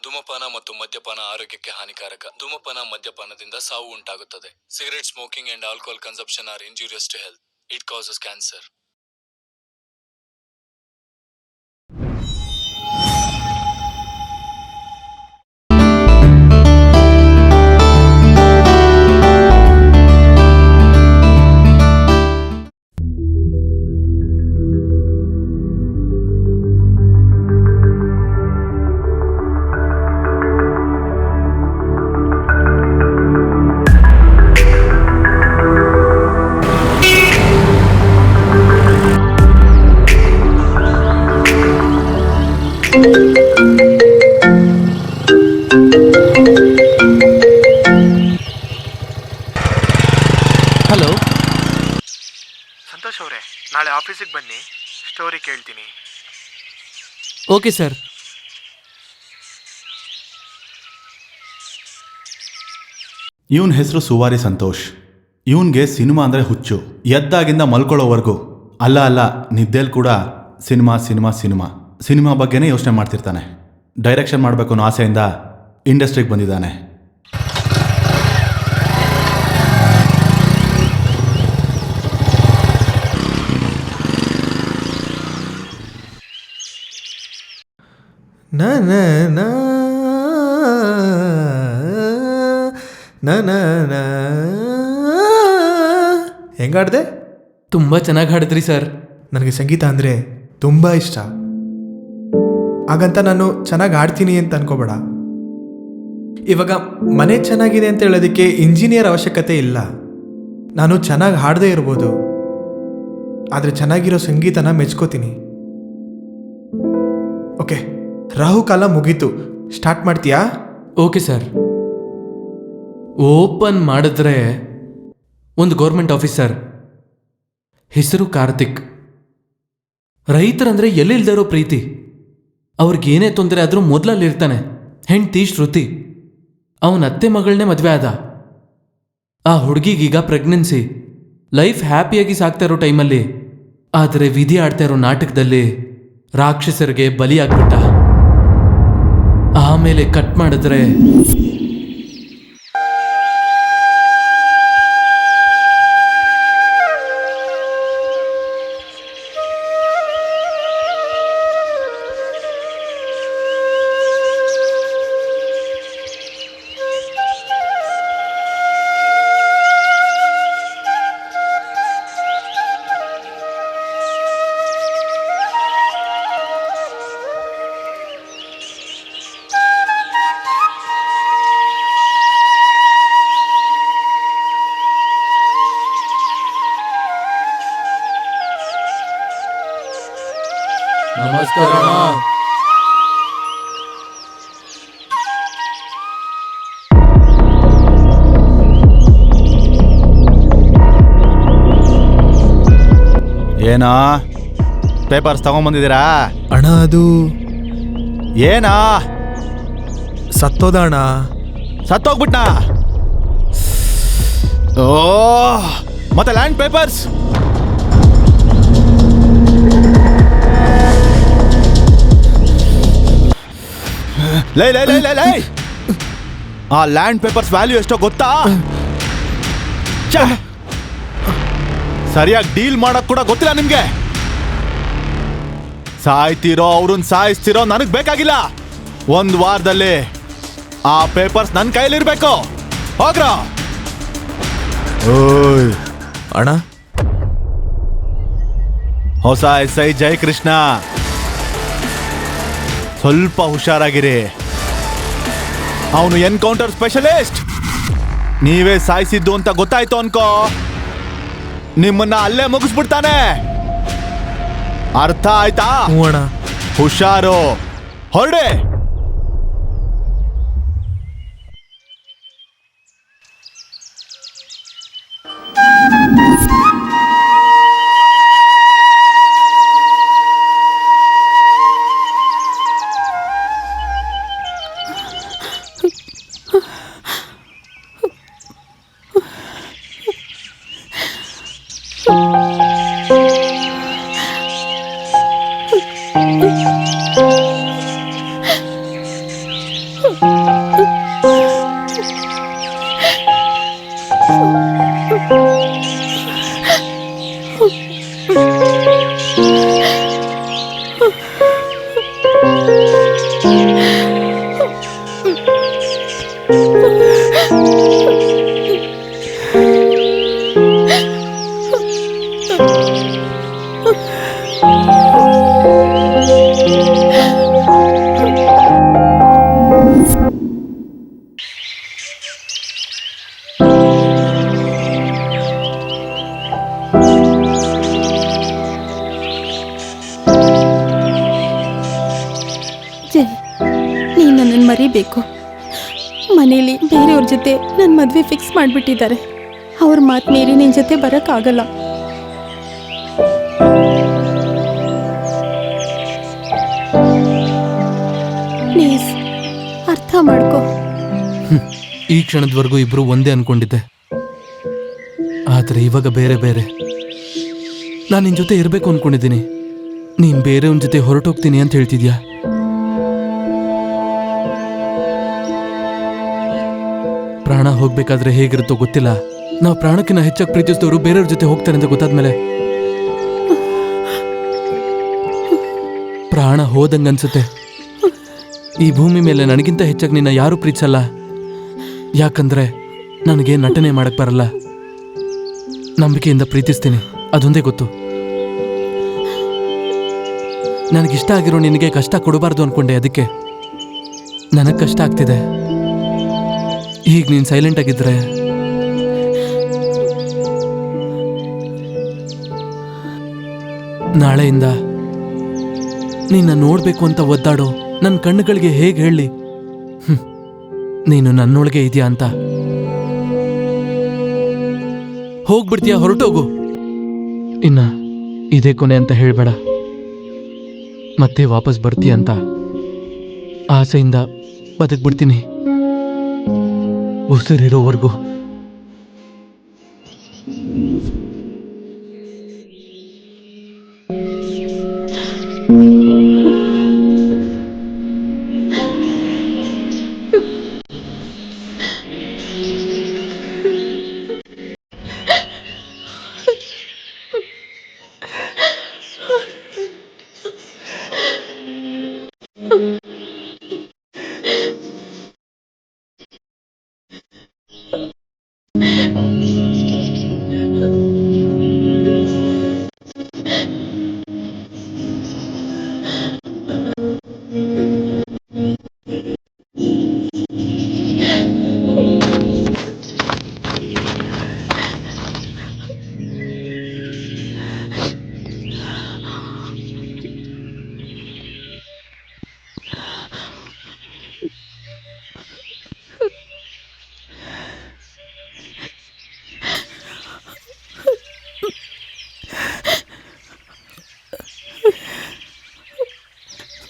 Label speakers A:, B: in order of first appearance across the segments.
A: ಧೂಮಪಾನ ಮತ್ತು ಮದ್ಯಪಾನ ಆರೋಗ್ಯಕ್ಕೆ ಹಾನಿಕಾರಕ. ಧೂಮಪಾನ ಮದ್ಯಪಾನದಿಂದ ಸಾವು ಉಂಟಾಗುತ್ತದೆ. Cigarette smoking and alcohol consumption are injurious to health. It causes cancer.
B: Hello
C: Santosh ಅವರೇ, ನಾಳೆ ಆಫೀಸಿಗೆ ಬನ್ನಿ, ಸ್ಟೋರಿ ಕೇಳ್ತೀನಿ.
B: Okay sir.
D: ಇವನ ಹೆಸರು ಸುವಾರಿ ಸಂತೋಷ್. ಇವನಿಗೆ ಸಿನಿಮಾ ಅಂದರೆ ಹುಚ್ಚು. ಎದ್ದಾಗಿಂದ ಮಲ್ಕೊಳ್ಳೋವರೆಗೂ ಅಲ್ಲ ನಿದ್ದೆಯಲ್ಲಿ ಕೂಡ ಸಿನಿಮಾ ಬಗ್ಗೆನೇ ಯೋಚನೆ ಮಾಡ್ತಿರ್ತಾನೆ. ಡೈರೆಕ್ಷನ್ ಮಾಡಬೇಕು ಅನ್ನೋ ಆಸೆಯಿಂದ ಇಂಡಸ್ಟ್ರಿಗೆ ಬಂದಿದ್ದಾನೆ.
C: ಹೆಂಗಾಡ್ದೆ?
B: ತುಂಬ ಚೆನ್ನಾಗಿ ಹಾಡಿದ್ರಿ ಸರ್.
C: ನನಗೆ ಸಂಗೀತ ಅಂದರೆ ತುಂಬ ಇಷ್ಟ. ಹಾಗಂತ ನಾನು ಚೆನ್ನಾಗಿ ಆಡ್ತೀನಿ ಅಂತ ಅನ್ಕೋಬೇಡ. ಇವಾಗ ಮನೆ ಚೆನ್ನಾಗಿದೆ ಅಂತ ಹೇಳೋದಕ್ಕೆ ಇಂಜಿನಿಯರ್ ಅವಶ್ಯಕತೆ ಇಲ್ಲ. ನಾನು ಚೆನ್ನಾಗಿ ಹಾಡದೇ ಇರ್ಬೋದು, ಆದರೆ ಚೆನ್ನಾಗಿರೋ ಸಂಗೀತನ ಮೆಚ್ಕೋತೀನಿ. ಓಕೆ, ರಾಹುಕಾಲ ಮುಗೀತು, ಸ್ಟಾರ್ಟ್ ಮಾಡ್ತೀಯಾ?
B: Okay sir. ಓಪನ್ ಮಾಡಿದ್ರೆ ಒಂದು ಗೌರ್ಮೆಂಟ್ ಆಫೀಸರ್, ಹೆಸರು ಕಾರ್ತಿಕ್. ರೈತರಂದ್ರೆ ಎಲ್ಲಿಲ್ದಿರೋ ಪ್ರೀತಿ. ಅವ್ರಿಗೇನೇ ತೊಂದರೆ ಆದರೂ ಮೊದಲಲ್ಲಿರ್ತಾನೆ. ಹೆಂಡ್ತಿ ಶ್ರುತಿ, ಅವನ ಅತ್ತೆ ಮಗಳನ್ನೇ ಮದುವೆ ಆದ. ಆ ಹುಡುಗಿಗೀಗ ಪ್ರೆಗ್ನೆನ್ಸಿ. ಲೈಫ್ ಹ್ಯಾಪಿಯಾಗಿ ಸಾಕ್ತಾ ಇರೋ ಟೈಮಲ್ಲಿ, ಆದರೆ ವಿಧಿ ಆಡ್ತಾ ಇರೋ ನಾಟಕದಲ್ಲಿ ರಾಕ್ಷಸರಿಗೆ ಬಲಿಯಾಗ್ಬಿಟ್ಟ. ಆಮೇಲೆ ಕಟ್ ಮಾಡಿದ್ರೆ ನಮಸ್ಕಾರ.
D: ಏನಾ ಪೇಪರ್ಸ್ ತಗೊಂಬಂದಿದ್ದೀರಾ?
C: ಅಣ್ಣ, ಅದು
D: ಏನಾ
C: ಸತ್ತೋದ ಅಣ್ಣ.
D: ಸತ್ತೋಗ್ಬಿಟ್ನಾ? ಓ, ಮತ್ತೆ ಲ್ಯಾಂಡ್ ಪೇಪರ್ಸ್? ಲೈ ಲೈ ಲೈ ಲೈ ಲೈ ಆ ಲ್ಯಾಂಡ್ ಪೇಪರ್ಸ್ ವ್ಯಾಲ್ಯೂ ಎಷ್ಟೋ ಗೊತ್ತಾ? ಸರಿಯಾಗಿ ಡೀಲ್ ಮಾಡಕ್ ಕೂಡ ಗೊತ್ತಿಲ್ಲ ನಿಮ್ಗೆ. ಸಾಯ್ತಿರೋ ಅವ್ರನ್ನ ಸಾಯಿಸ್ತಿರೋ ನನಗ್ ಬೇಕಾಗಿಲ್ಲ. ಒಂದ್ ವಾರದಲ್ಲಿ ಆ ಪೇಪರ್ಸ್ ನನ್ನ ಕೈಲಿರ್ಬೇಕು. ಹೋಗ್ರ. ಓಯ್
C: ಅಣ್ಣ,
D: ಹೊಸ SI ಜಯಕೃಷ್ಣ, ಸ್ವಲ್ಪ ಹುಷಾರಾಗಿರಿ. ಅವನು ಎನ್ಕೌಂಟರ್ ಸ್ಪೆಷಲಿಸ್ಟ್. ನೀವೇ ಸಾಯಿಸಿದ್ದು ಅಂತ ಗೊತ್ತಾಯ್ತು ಅನ್ಕೋ, ನಿಮ್ಮನ್ನ ಅಲ್ಲೇ ಮುಗಿಸ್ಬಿಡ್ತಾನೆ. ಅರ್ಥ ಆಯ್ತಾ?
C: ಹ್ಞೂ ಅಣ್ಣ.
D: ಹುಷಾರು, ಹೊರಡೆ.
E: ಜೈ, ನೀನು ನನ್ನನ್ನು ಮರಿಬೇಕು. ಮನೇಲಿ ಬೇರೆಯವ್ರ ಜೊತೆ ನನ್ನ ಮದುವೆ ಫಿಕ್ಸ್ ಮಾಡಿಬಿಟ್ಟಿದ್ದಾರೆ. ಅವ್ರ ಮಾತು ಮೀರಿ ನಿನ್ನ ಜೊತೆ ಬರೋಕ್ಕಾಗಲ್ಲ. ಪ್ಲೀಸ್ ಅರ್ಥ ಮಾಡ್ಕೋ.
B: ಈ ಕ್ಷಣದವರೆಗೂ ಇಬ್ರು ಒಂದೇ ಅನ್ಕೊಂಡಿದ್ದೆ, ಆದರೆ ಇವಾಗ ಬೇರೆ ಬೇರೆ. ನಾನು ನಿನ್ನ ಜೊತೆ ಇರಬೇಕು ಅನ್ಕೊಂಡಿದ್ದೀನಿ, ನೀನು ಬೇರೆಯವನ ಜೊತೆ ಹೊರಟೋಗ್ತೀನಿ ಅಂತ ಹೇಳ್ತಿದ್ಯಾ? ಪ್ರಾಣ ಹೋಗ್ಬೇಕಾದ್ರೆ ಹೇಗಿರುತ್ತೋ ಗೊತ್ತಿಲ್ಲ. ನಾವು ಪ್ರಾಣಕ್ಕಿಂತ ಹೆಚ್ಚಾಗಿ ಪ್ರೀತಿಸಿದವರು ಬೇರೆಯವ್ರ ಜೊತೆ ಹೋಗ್ತಾರೆ ಅಂತ ಗೊತ್ತಾದ್ಮೇಲೆ ಪ್ರಾಣ ಹೋದಂಗನ್ಸುತ್ತೆ. ಈ ಭೂಮಿ ಮೇಲೆ ನನಗಿಂತ ಹೆಚ್ಚಾಗಿ ನಿನ್ನ ಯಾರೂ ಪ್ರೀತಿಸಲ್ಲ. ಯಾಕಂದ್ರೆ ನನಗೆ ನಟನೆ ಮಾಡಕ್ ಬರಲ್ಲ. ನಂಬಿಕೆಯಿಂದ ಪ್ರೀತಿಸ್ತೀನಿ, ಅದೊಂದೇ ಗೊತ್ತು. ನನಗಿಷ್ಟ ಆಗಿರೋ ನಿನಗೆ ಕಷ್ಟ ಕೊಡಬಾರ್ದು ಅನ್ಕೊಂಡೆ, ಅದಕ್ಕೆ ನನಗೆ ಕಷ್ಟ ಆಗ್ತಿದೆ. ಈಗ ನೀನು ಸೈಲೆಂಟ್ ಆಗಿದ್ರೆ ನಾಳೆಯಿಂದ ನಿನ್ನ ನೋಡ್ಬೇಕು ಅಂತ ಒದ್ದಾಡೋ ನನ್ನ ಕಣ್ಣುಗಳಿಗೆ ಹೇಗೆ ಹೇಳಿ ನೀನು ನನ್ನೊಳಗೆ ಇದೆಯಾ ಅಂತ? ಹೋಗ್ಬಿಡ್ತೀಯಾ? ಹೊರಟೋಗು. ಇನ್ನ ಇದೇ ಕೊನೆ ಅಂತ ಹೇಳ್ಬೇಡ, ಮತ್ತೆ ವಾಪಸ್ ಬರ್ತೀಯ ಅಂತ ಆಸೆಯಿಂದ ಬದುಕ್ಬಿಡ್ತೀನಿ ಉಸಿರಿರೋವರೆಗೂ.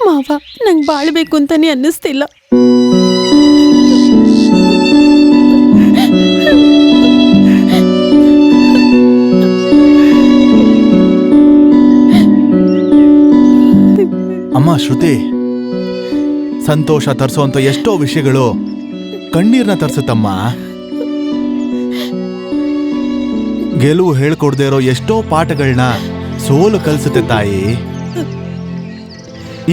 E: ಮಾವ, ನಂಗೆ ಬಾಳ್ಬೇಕು ಅಂತಾನೆ ಅನ್ನಿಸ್ತಿಲ್ಲ.
D: ಅಮ್ಮ ಶ್ರುತಿ, ಸಂತೋಷ ತರಿಸುವಂತ ಎಷ್ಟೋ ವಿಷಯಗಳು ಕಣ್ಣೀರ್ನ ತರಿಸುತ್ತಮ್ಮ. ಗೆಲುವು ಹೇಳ್ಕೊಡ್ದೇ ಇರೋ ಎಷ್ಟೋ ಪಾಠಗಳನ್ನ ಸೋಲು ಕಲಿಸುತ್ತೆ ತಾಯಿ.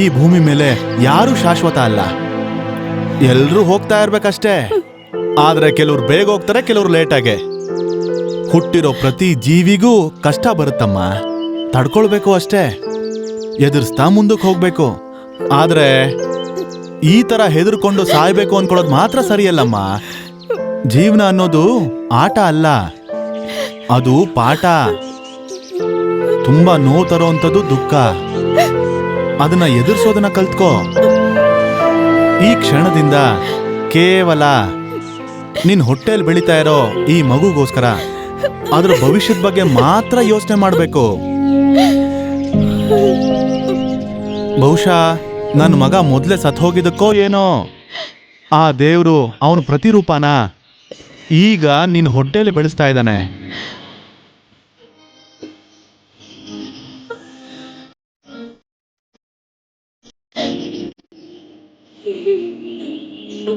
D: ಈ ಭೂಮಿ ಮೇಲೆ ಯಾರೂ ಶಾಶ್ವತ ಅಲ್ಲ, ಎಲ್ರೂ ಹೋಗ್ತಾ ಇರ್ಬೇಕಷ್ಟೇ. ಆದ್ರೆ ಕೆಲವ್ರು ಬೇಗ ಹೋಗ್ತಾರೆ, ಕೆಲವ್ರು ಲೇಟಾಗೆ. ಹುಟ್ಟಿರೋ ಪ್ರತಿ ಜೀವಿಗೂ ಕಷ್ಟ ಬರುತ್ತಮ್ಮ, ತಡ್ಕೊಳ್ಬೇಕು ಅಷ್ಟೇ, ಎದುರಿಸ್ತಾ ಮುಂದಕ್ಕೆ ಹೋಗ್ಬೇಕು. ಆದ್ರೆ ಈ ತರ ಹೆದರ್ಕೊಂಡು ಸಾಯ್ಬೇಕು ಅನ್ಕೊಳ್ಳೋದು ಮಾತ್ರ ಸರಿಯಲ್ಲಮ್ಮ. ಜೀವನ ಅನ್ನೋದು ಆಟ ಅಲ್ಲ, ಅದು ಪಾಠ. ತುಂಬಾ ನೋವು ತರೋಂಥದ್ದು ದುಃಖ, ಅದನ್ನ ಎದುರಿಸೋದನ್ನ ಕಲ್ತ್ಕೋ. ಈ ಕ್ಷಣದಿಂದ ಕೇವಲ ನಿನ್ ಹೊಟ್ಟೆಲ್ ಬೆಳೀತಾ ಇರೋ ಈ ಮಗುಗೋಸ್ಕರ ಅದ್ರ ಭವಿಷ್ಯದ ಬಗ್ಗೆ ಮಾತ್ರ ಯೋಚನೆ ಮಾಡ್ಬೇಕು. ಬಹುಶಃ ನನ್ನ ಮಗ ಮೊದಲೇ ಸತ್ ಹೋಗಿದ್ದಕ್ಕೋ ಏನೋ ಆ ದೇವ್ರು ಅವನ ಪ್ರತಿರೂಪನ ಈಗ ನಿನ್ನ ಹೊಟ್ಟೆಯಲ್ಲಿ ಬೆಳೆಸ್ತಾ ಇದ್ದಾನೆ.
B: ಈ ತರ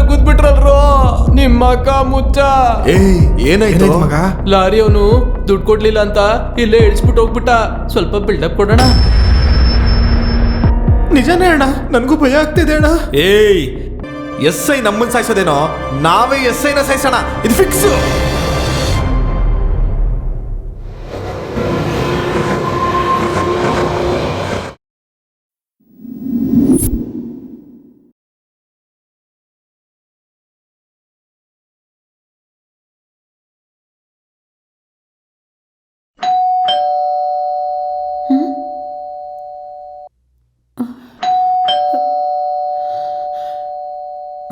B: ಕೂತ್ಬಿಟ್ರಲ್ರೋ ನಿಮ್ಮ ಅಕ್ಕ ಮುಚ್ಚ.
C: ಏಯ್ ಏನಾಯ್ತು ಮಗ?
B: ಲಾರಿ ಅವನು ದುಡ್ಡು ಕೊಡ್ಲಿಲ್ಲ ಅಂತ ಇಲ್ಲೇ ಇಳಿಸ್ಬಿಟ್ಟು ಹೋಗ್ಬಿಟ್ಟ. ಸ್ವಲ್ಪ ಬಿಲ್ಡಪ್ ಕೊಡೋಣ.
C: ನಿಜನೇ ಅಣ್ಣ, ನನಗೂ ಭಯ ಆಗ್ತಿದೆ ಅಣ್ಣ. ಏಯ್ ಎಸ್ ಐ ನಮ್ಮನ್ನ ಸಾಯಿಸೋದೇನೋ, ನಾವೇ ಎಸ್ ಐನ ಸಾಯಿಸೋಣ, ಇದು ಫಿಕ್ಸ್.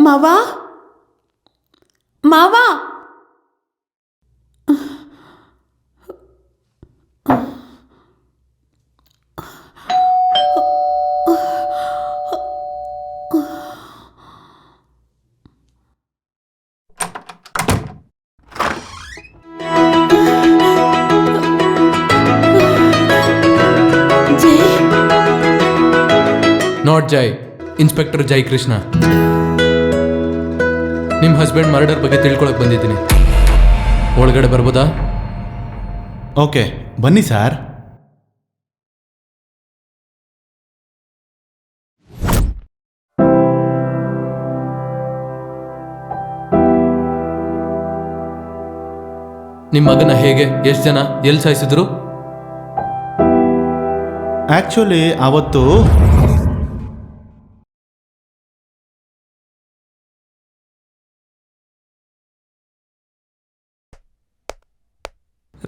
E: ಮಾವ ಮಾವ ಜೈ.
B: ನಾಟ್ ಜೈ, ಇನ್ಸ್ಪೆಕ್ಟರ್ ಜೈ ಕೃಷ್ಣ. ನಿಮ್ಮ ಹಸ್ಬೆಂಡ್ ಮರ್ಡರ್ ಬಗ್ಗೆ ತಿಳ್ಕೊಳಕ್ ಬಂದಿದ್ದೀನಿ. ಒಳಗಡೆ ಬರ್ಬೋದಾ?
D: ಓಕೆ ಬನ್ನಿ ಸರ್.
B: ನಿಮ್ಮ ಮಗನ ಹೇಗೆ, ಎಷ್ಟು ಜನ, ಎಲ್ಲಿ ಸಾಯಿಸಿದ್ರು?
D: ಆಕ್ಚುಲಿ ಅವತ್ತು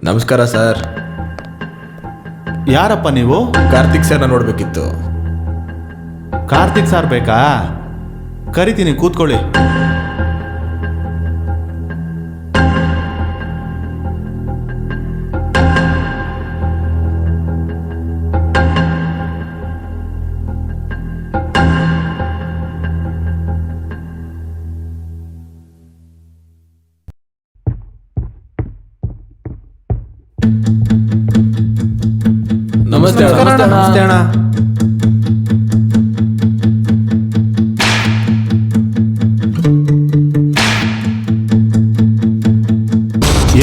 C: ನಮಸ್ಕಾರ ಸರ್.
D: ಯಾರಪ್ಪ ನೀವು?
C: ಕಾರ್ತಿಕ್ ಸರ್ನ ನೋಡ್ಬೇಕಿತ್ತು.
D: ಕಾರ್ತಿಕ್ ಸರ್ ಬೇಕಾ? ಕರಿತೀನಿ, ಕೂತ್ಕೊಳ್ಳಿ.
B: ನಮಸ್ತೆ ಅಣ್ಣ.
C: ನಮಸ್ತೆ ಅಣ್ಣ. ನಮಸ್ತೆ ಅಣ್ಣ.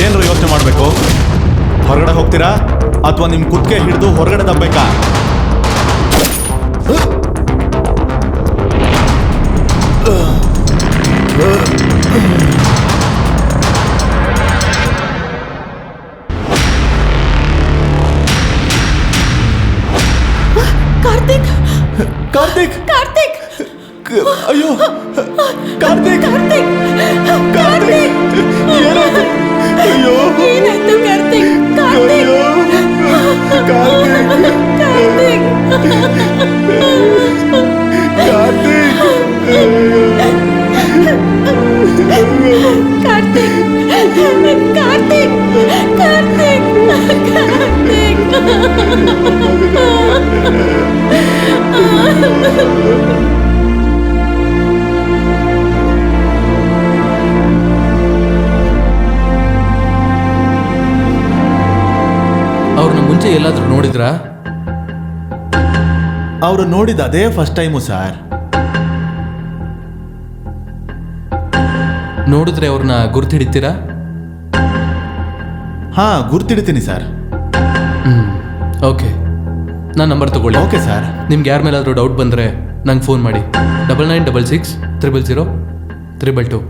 D: ಏನ್ರು ಯೋಚನೆ ಮಾಡಬೇಕು? ಹೊರಗಡೆ ಹೋಗ್ತೀರಾ ಅಥವಾ ನಿಮ್ಮ ಕುತ್ತಿಗೆ ಹಿಡಿದು ಹೊರಗಡೆ ತಪ್ಪಬೇಕಾ?
E: ಕಾರ್ತಿಕ್
D: ಕಾರ್ತಿಕ್!
E: ಕಾರ್ತಿಕ್
D: ಅಯ್ಯೋ ಕಾರ್ತಿಕ್!
E: ಕಾರ್ತಿಕ್ ಕಾರ್ತಿಕ್
D: ಏನಾಯ್ತು? ಅಯ್ಯೋ
E: ಏನಾಯ್ತು ಕಾರ್ತಿಕ್? ಕಾರ್ತಿಕ್ ಕಾರ್ತಿಕ್ ಕಾರ್ತಿಕ್ ಕಾರ್ತಿಕ್ ಕಾರ್ತಿಕ್
B: ಅವ್ರನ್ನ ಮುಂಚೆ ಎಲ್ಲಾದ್ರೂ ನೋಡಿದ್ರಾ?
D: ಅವರು ನೋಡಿದ ಅದೇ ಫಸ್ಟ್ ಟೈಮು ಸರ್.
B: ನೋಡಿದ್ರೆ ಅವ್ರನ್ನ ಗುರ್ತಿಡಿತೀರಾ?
D: ಹಾ, ಗುರ್ತಿಡ್ತೀನಿ ಸರ್.
B: ಓಕೆ, ನಾನು ನಂಬರ್ ತಗೊಳ್ಳಿ.
D: Okay sir.
B: ನಿಮ್ಗೆ ಯಾರ ಮೇಲಾದರೂ ಡೌಟ್ ಬಂದರೆ ನಂಗೆ ಫೋನ್ ಮಾಡಿ. 9966 000 322.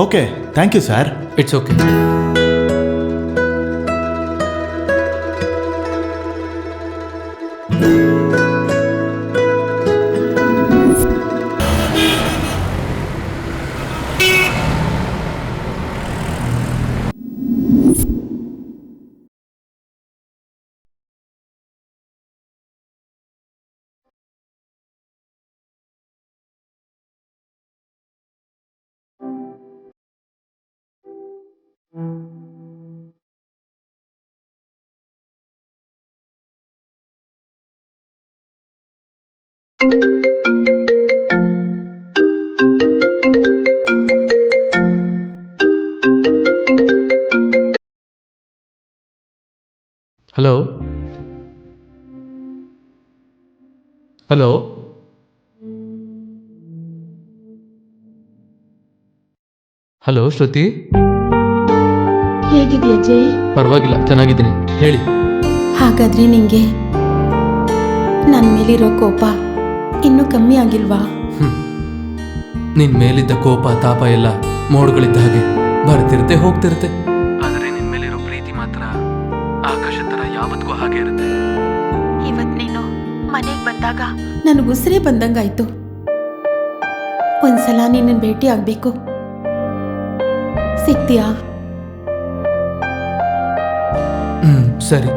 D: Okay, thank you sir.
B: It's okay. Hello hello hello Shruti,
E: ಹೇಗಿದೆಯಾ ಜೈ?
B: ಪರವಾಗಿಲ್ಲ, ಚೆನ್ನಾಗಿದ್ದೀನಿ. ಹೇಳಿ.
E: ಹಾಗಾದ್ರೆ ನಿಂಗೆ ನನ್ನ ಮೇಲಿರೋ ಕೋಪ ಇನ್ನೂ ಕಮ್ಮಿ ಆಗಿಲ್ವಾ?
B: ನಿನ್ ಮೇಲಿದ್ದ ಕೋಪ ತಾಪ ಎಲ್ಲ ಮೋಡ್ಗಳಿದ್ದ ಹಾಗೆ ಬರ್ತಿರುತ್ತೆ ಹೋಗ್ತಿರುತ್ತೆ. ಆದರೆ ನಿನ್ ಮೇಲಿರೋ ಪ್ರೀತಿ ಮಾತ್ರ ಆಕಾಶ ತರ ಯಾವತ್ತಿಗೂ ಹಾಗೆ ಇರುತ್ತೆ.
E: ಇವತ್ ನೀನು ಮನೆಗೆ ಬಂದಾಗ ನನಗೆ ಉಸಿರೇ ಬಂದಂಗಾಯ್ತು. ಒಂದ್ಸಲ ನಿನ್ನ ಭೇಟಿ ಆಗ್ಬೇಕು. ಸಿಗ್ತೀಯಾ?
B: ಸರಿ.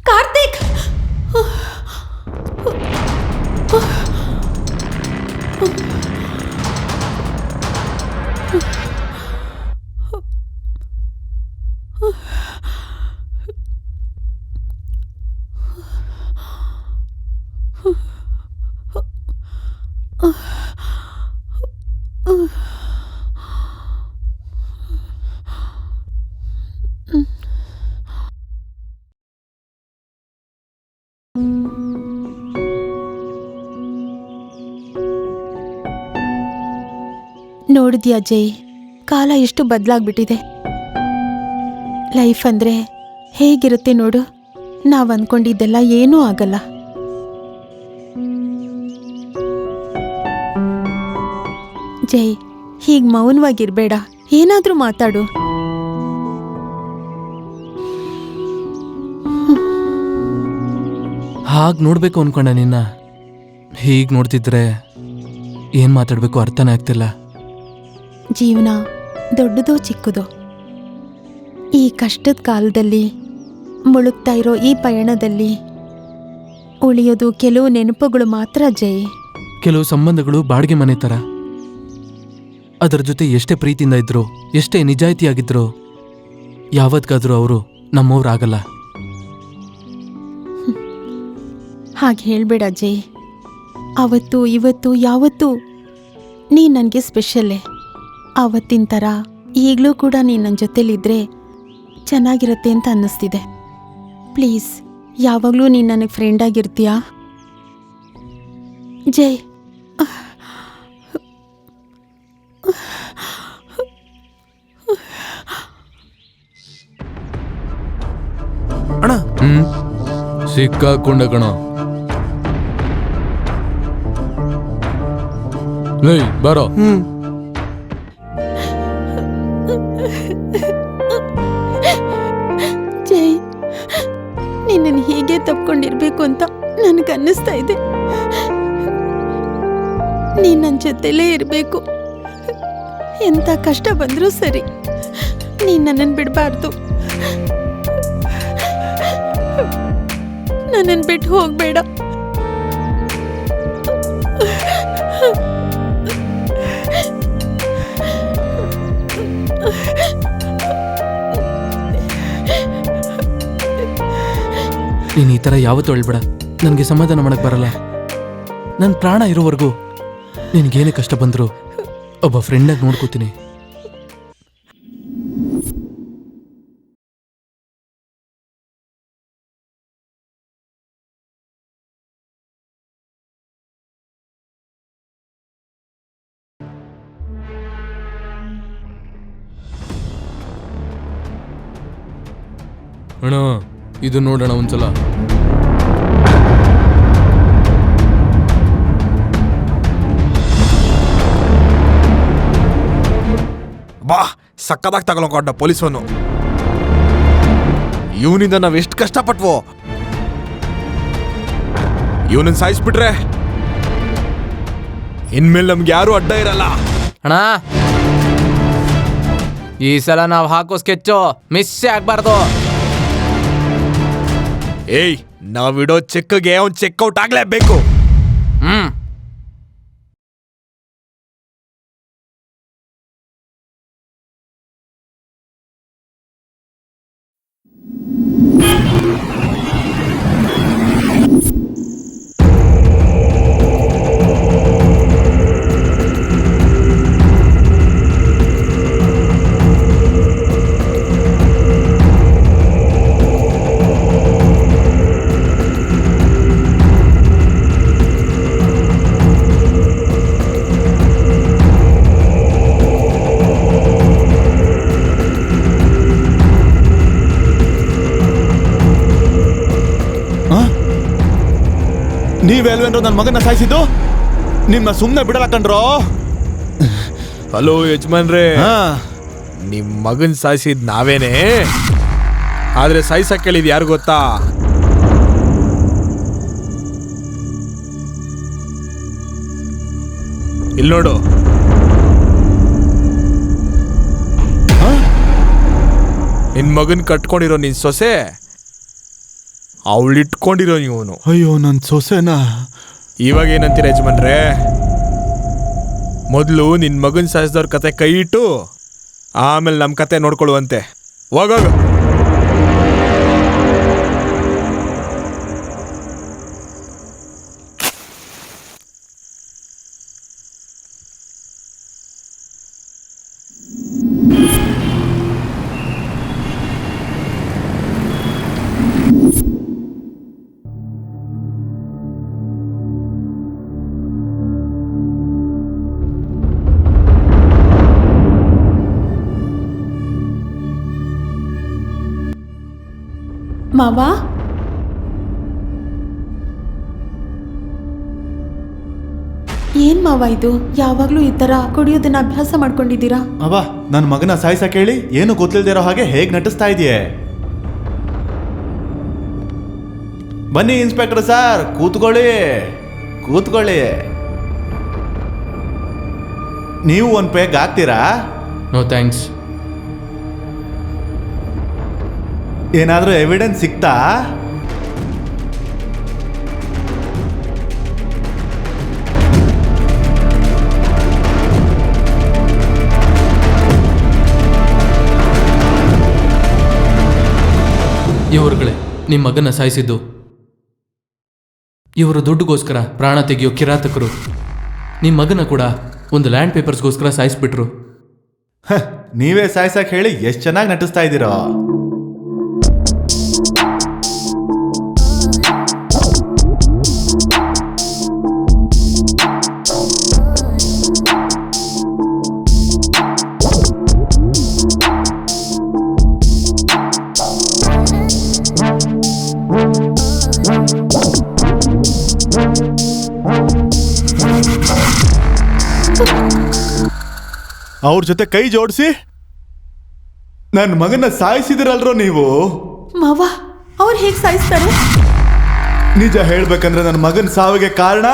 E: ಕಾರ್ತಿಕ್! ನೋಡಿದ್ಯಾ ಜೈ, ಕಾಲ ಎಷ್ಟು ಬದಲಾಗ್ಬಿಟ್ಟಿದೆ. ಲೈಫ್ ಅಂದ್ರೆ ಹೇಗಿರುತ್ತೆ ನೋಡು. ನಾವ್ ಅನ್ಕೊಂಡಿದ್ದೆಲ್ಲ ಏನೂ ಆಗಲ್ಲ. ಜೈ, ಹೀಗ್ ಮೌನವಾಗಿರ್ಬೇಡ, ಏನಾದ್ರೂ ಮಾತಾಡು.
B: ಹಾಗೆ ನೋಡ್ಬೇಕು ಅನ್ಕೊಂಡ ನಿನ್ನ. ಹೀಗೆ ನೋಡ್ತಿದ್ರೆ ಏನ್ ಮಾತಾಡ್ಬೇಕು ಅರ್ಥನೇ ಆಗ್ತಿಲ್ಲ.
E: ಜೀವನ ದೊಡ್ಡದೋ ಚಿಕ್ಕದೋ, ಈ ಕಷ್ಟದ ಕಾಲದಲ್ಲಿ ಮುಳುಗ್ತಾ ಇರೋ ಈ ಪಯಣದಲ್ಲಿ ಉಳಿಯೋದು ಕೆಲವು ನೆನಪುಗಳು ಮಾತ್ರ ಜೈ.
B: ಕೆಲವು ಸಂಬಂಧಗಳು ಬಾಡಿಗೆ ಮನೆ ಥರ. ಅದರ ಜೊತೆ ಎಷ್ಟೇ ಪ್ರೀತಿಯಿಂದ ಇದ್ರು, ಎಷ್ಟೇ ನಿಜಾಯಿತಿಯಾಗಿದ್ರು, ಯಾವತ್ಗಾದ್ರೂ ಅವರು ನಮ್ಮವ್ರಾಗಲ್ಲ.
E: ಹಾಗೆ ಹೇಳ್ಬೇಡ ಜೈ. ಅವತ್ತು ಇವತ್ತು ಯಾವತ್ತೂ ನೀ ನನಗೆ ಸ್ಪೆಷಲ್ಲೇ. ಆವತ್ತಿನ ಥರ ಈಗಲೂ ಕೂಡ ನೀನು ನನ್ನ ಜೊತೆಲಿದ್ರೆ ಚೆನ್ನಾಗಿರುತ್ತೆ ಅಂತ ಅನ್ನಿಸ್ತಿದೆ. ಪ್ಲೀಸ್, ಯಾವಾಗಲೂ ನೀನು ನನಗೆ ಫ್ರೆಂಡ್ ಆಗಿರ್ತೀಯಾ ಜೈ?
C: ಅಣ್ಣ,
B: ಸಿಕ್ಕಾಕೊಂಡ ಕಣ. ಬರೋ.
E: ಜೈ, ನಿನ್ನನ್ನು ಹೀಗೆ ತಪ್ಕೊಂಡಿರ್ಬೇಕು ಅಂತ ನನಗನ್ನಿಸ್ತಾ ಇದೆ. ನೀನು ನನ್ನ ಜೊತೆಲೇ ಇರಬೇಕು. ಎಂಥ ಕಷ್ಟ ಬಂದರೂ ಸರಿ, ನೀನು ನನ್ನನ್ನು ಬಿಡಬಾರ್ದು. ನನ್ನನ್ನು ಬಿಟ್ಟು ಹೋಗಬೇಡ.
B: ನೀನು ಈ ಥರ ಯಾವತ್ತೂ ಹೇಳ್ಬೇಡ. ನನಗೆ ಸಮಾಧಾನ ಮಾಡಕ್ಕೆ ಬರಲ್ಲ. ನನ್ನ ಪ್ರಾಣ ಇರೋವರೆಗೂ ನಿನಗೇನೇ ಕಷ್ಟ ಬಂದರೂ ಒಬ್ಬ ಫ್ರೆಂಡಾಗಿ ನೋಡ್ಕೋತೀನಿ. ಅಣ್ಣ, ಇದು ನೋಡೋಣ ಒಂದ್ಸಲ.
C: ಬಾ, ಸಕ್ಕದಾಗಿ ತಗೊಳಕೊಂಡ ಪೊಲೀಸವನು. ಇವನಿಂದ ನಾವ್ ಎಷ್ಟು ಕಷ್ಟಪಟ್ವೋ. ಇವನನ್ನ ಸಾಯಿಸ್ಬಿಟ್ರೆ ಇನ್ಮೇಲೆ ನಮ್ಗೆ ಯಾರು ಅಡ್ಡ ಇರಲ್ಲ.
F: ಅಣ್ಣ, ಈ ಸಲ ನಾವು ಹಾಕೋ ಸ್ಕೆಚ್ಚು ಮಿಸ್ಸೇ ಆಗ್ಬಾರ್ದು.
C: ಏಯ್, ನಾವಿಡೋ ಚೆಕ್ಗೆ ಅವ್ನ್ ಚೆಕ್ಔಟ್ ಆಗ್ಲೇಬೇಕು.
F: ಹ್ಮ್.
D: ನೀವೆಲ್ವೇನ್ರೋ ನನ್ನ ಮಗನ ಸಾಯಿಸಿದ್ದು? ನಿಮ್ಮ ಸುಮ್ಮನೆ ಬಿಡಲ್ಲ ಕಣ್ರೋ.
C: ಹಲೋ ಯಜಮಾನ್ರೇ, ನಿಮ್ ಮಗನ್ ಸಾಯಿಸಿದ್ ನಾವೇನೆ. ಆದ್ರೆ ಸಾಯಿಸಕ್ ಕೇಳಿದ್ ಯಾರು ಗೊತ್ತಾ? ಇಲ್ಲಿ ನೋಡು. ನಿನ್ ಮಗನ್ ಕಟ್ಕೊಂಡಿರೋ ನಿನ್ ಸೊಸೆ, ಅವಳಿಟ್ಕೊಂಡಿರೋ ಇವನು.
D: ಅಯ್ಯೋ, ನನ್ನ ಸೊಸೆನಾ?
C: ಇವಾಗ ಏನಂತೀರ ಯಜಮಾನ್ರೆ? ಮೊದಲು ನಿನ್ ಮಗನ್ ಸಾಯಿಸಿದವ್ರ ಕತೆ ಕೈ ಇಟ್ಟು ಆಮೇಲೆ ನಮ್ಮ ಕತೆ ನೋಡ್ಕೊಳ್ಳುವಂತೆ. ಹೋಗೋಗ.
E: ಮಾವ, ಏನ್ ಮಾವ ಇದು? ಯಾವಾಗ್ಲೂ ಈ ತರ ಕುಡಿಯೋದನ್ನ ಅಭ್ಯಾಸ ಮಾಡ್ಕೊಂಡಿದ್ದೀರಾ?
D: ಅವ ನನ್ನ ಮಗನ ಸಾಯಿಸಕ್ ಹೇಳಿ ಏನು ಗೊತ್ತಿಲ್ದಿರೋ ಹಾಗೆ ಹೇಗ್ ನಟಿಸ್ತಾ ಇದೆಯೇ? ಬನ್ನಿ ಇನ್ಸ್ಪೆಕ್ಟರ್ ಸರ್, ಕೂತ್ಕೊಳ್ಳಿ ಕೂತ್ಕೊಳ್ಳಿ. ನೀವು ಒಂದು ಪೇಗ್ ಹಾಕ್ತೀರಾ?
B: No thanks.
D: ಏನಾದ್ರೂ ಎವಿಡೆನ್ಸ್ ಸಿಕ್ತಾ?
B: ಇವರುಗಳೇ ನಿಮ್ಮ ಮಗನ ಸಾಯಿಸಿದ್ದು. ಇವರು ದುಡ್ಡುಗೋಸ್ಕರ ಪ್ರಾಣ ತೆಗೆಯೋ ಕಿರಾತಕರು. ನಿಮ್ಮ ಮಗನ ಕೂಡ ಒಂದು ಲ್ಯಾಂಡ್ ಪೇಪರ್ಸ್ಗೋಸ್ಕರ ಸಾಯಿಸ್ಬಿಟ್ರು.
D: ನೀವೇ ಸಾಯಿಸಕ್ ಹೇಳಿ ಎಷ್ಟು ಚೆನ್ನಾಗಿ ನಟಿಸ್ತಾ ಇದ್ದೀರೋ. ಅವ್ರ ಜೊತೆ ಕೈ ಜೋಡಿಸಿ ನನ್ನ ಮಗನ ಸಾಯಿಸಿದಿರಲ್ರೋ ನೀವು.
E: ಮಾವ, ಅವ್ರು ಹೇಗೆ ಸಾಯಿಸ್ತಾರೆ?
D: ನಿಜ ಹೇಳ್ಬೇಕಂದ್ರೆ ನನ್ನ ಮಗನ ಸಾವಿಗೆ ಕಾರಣ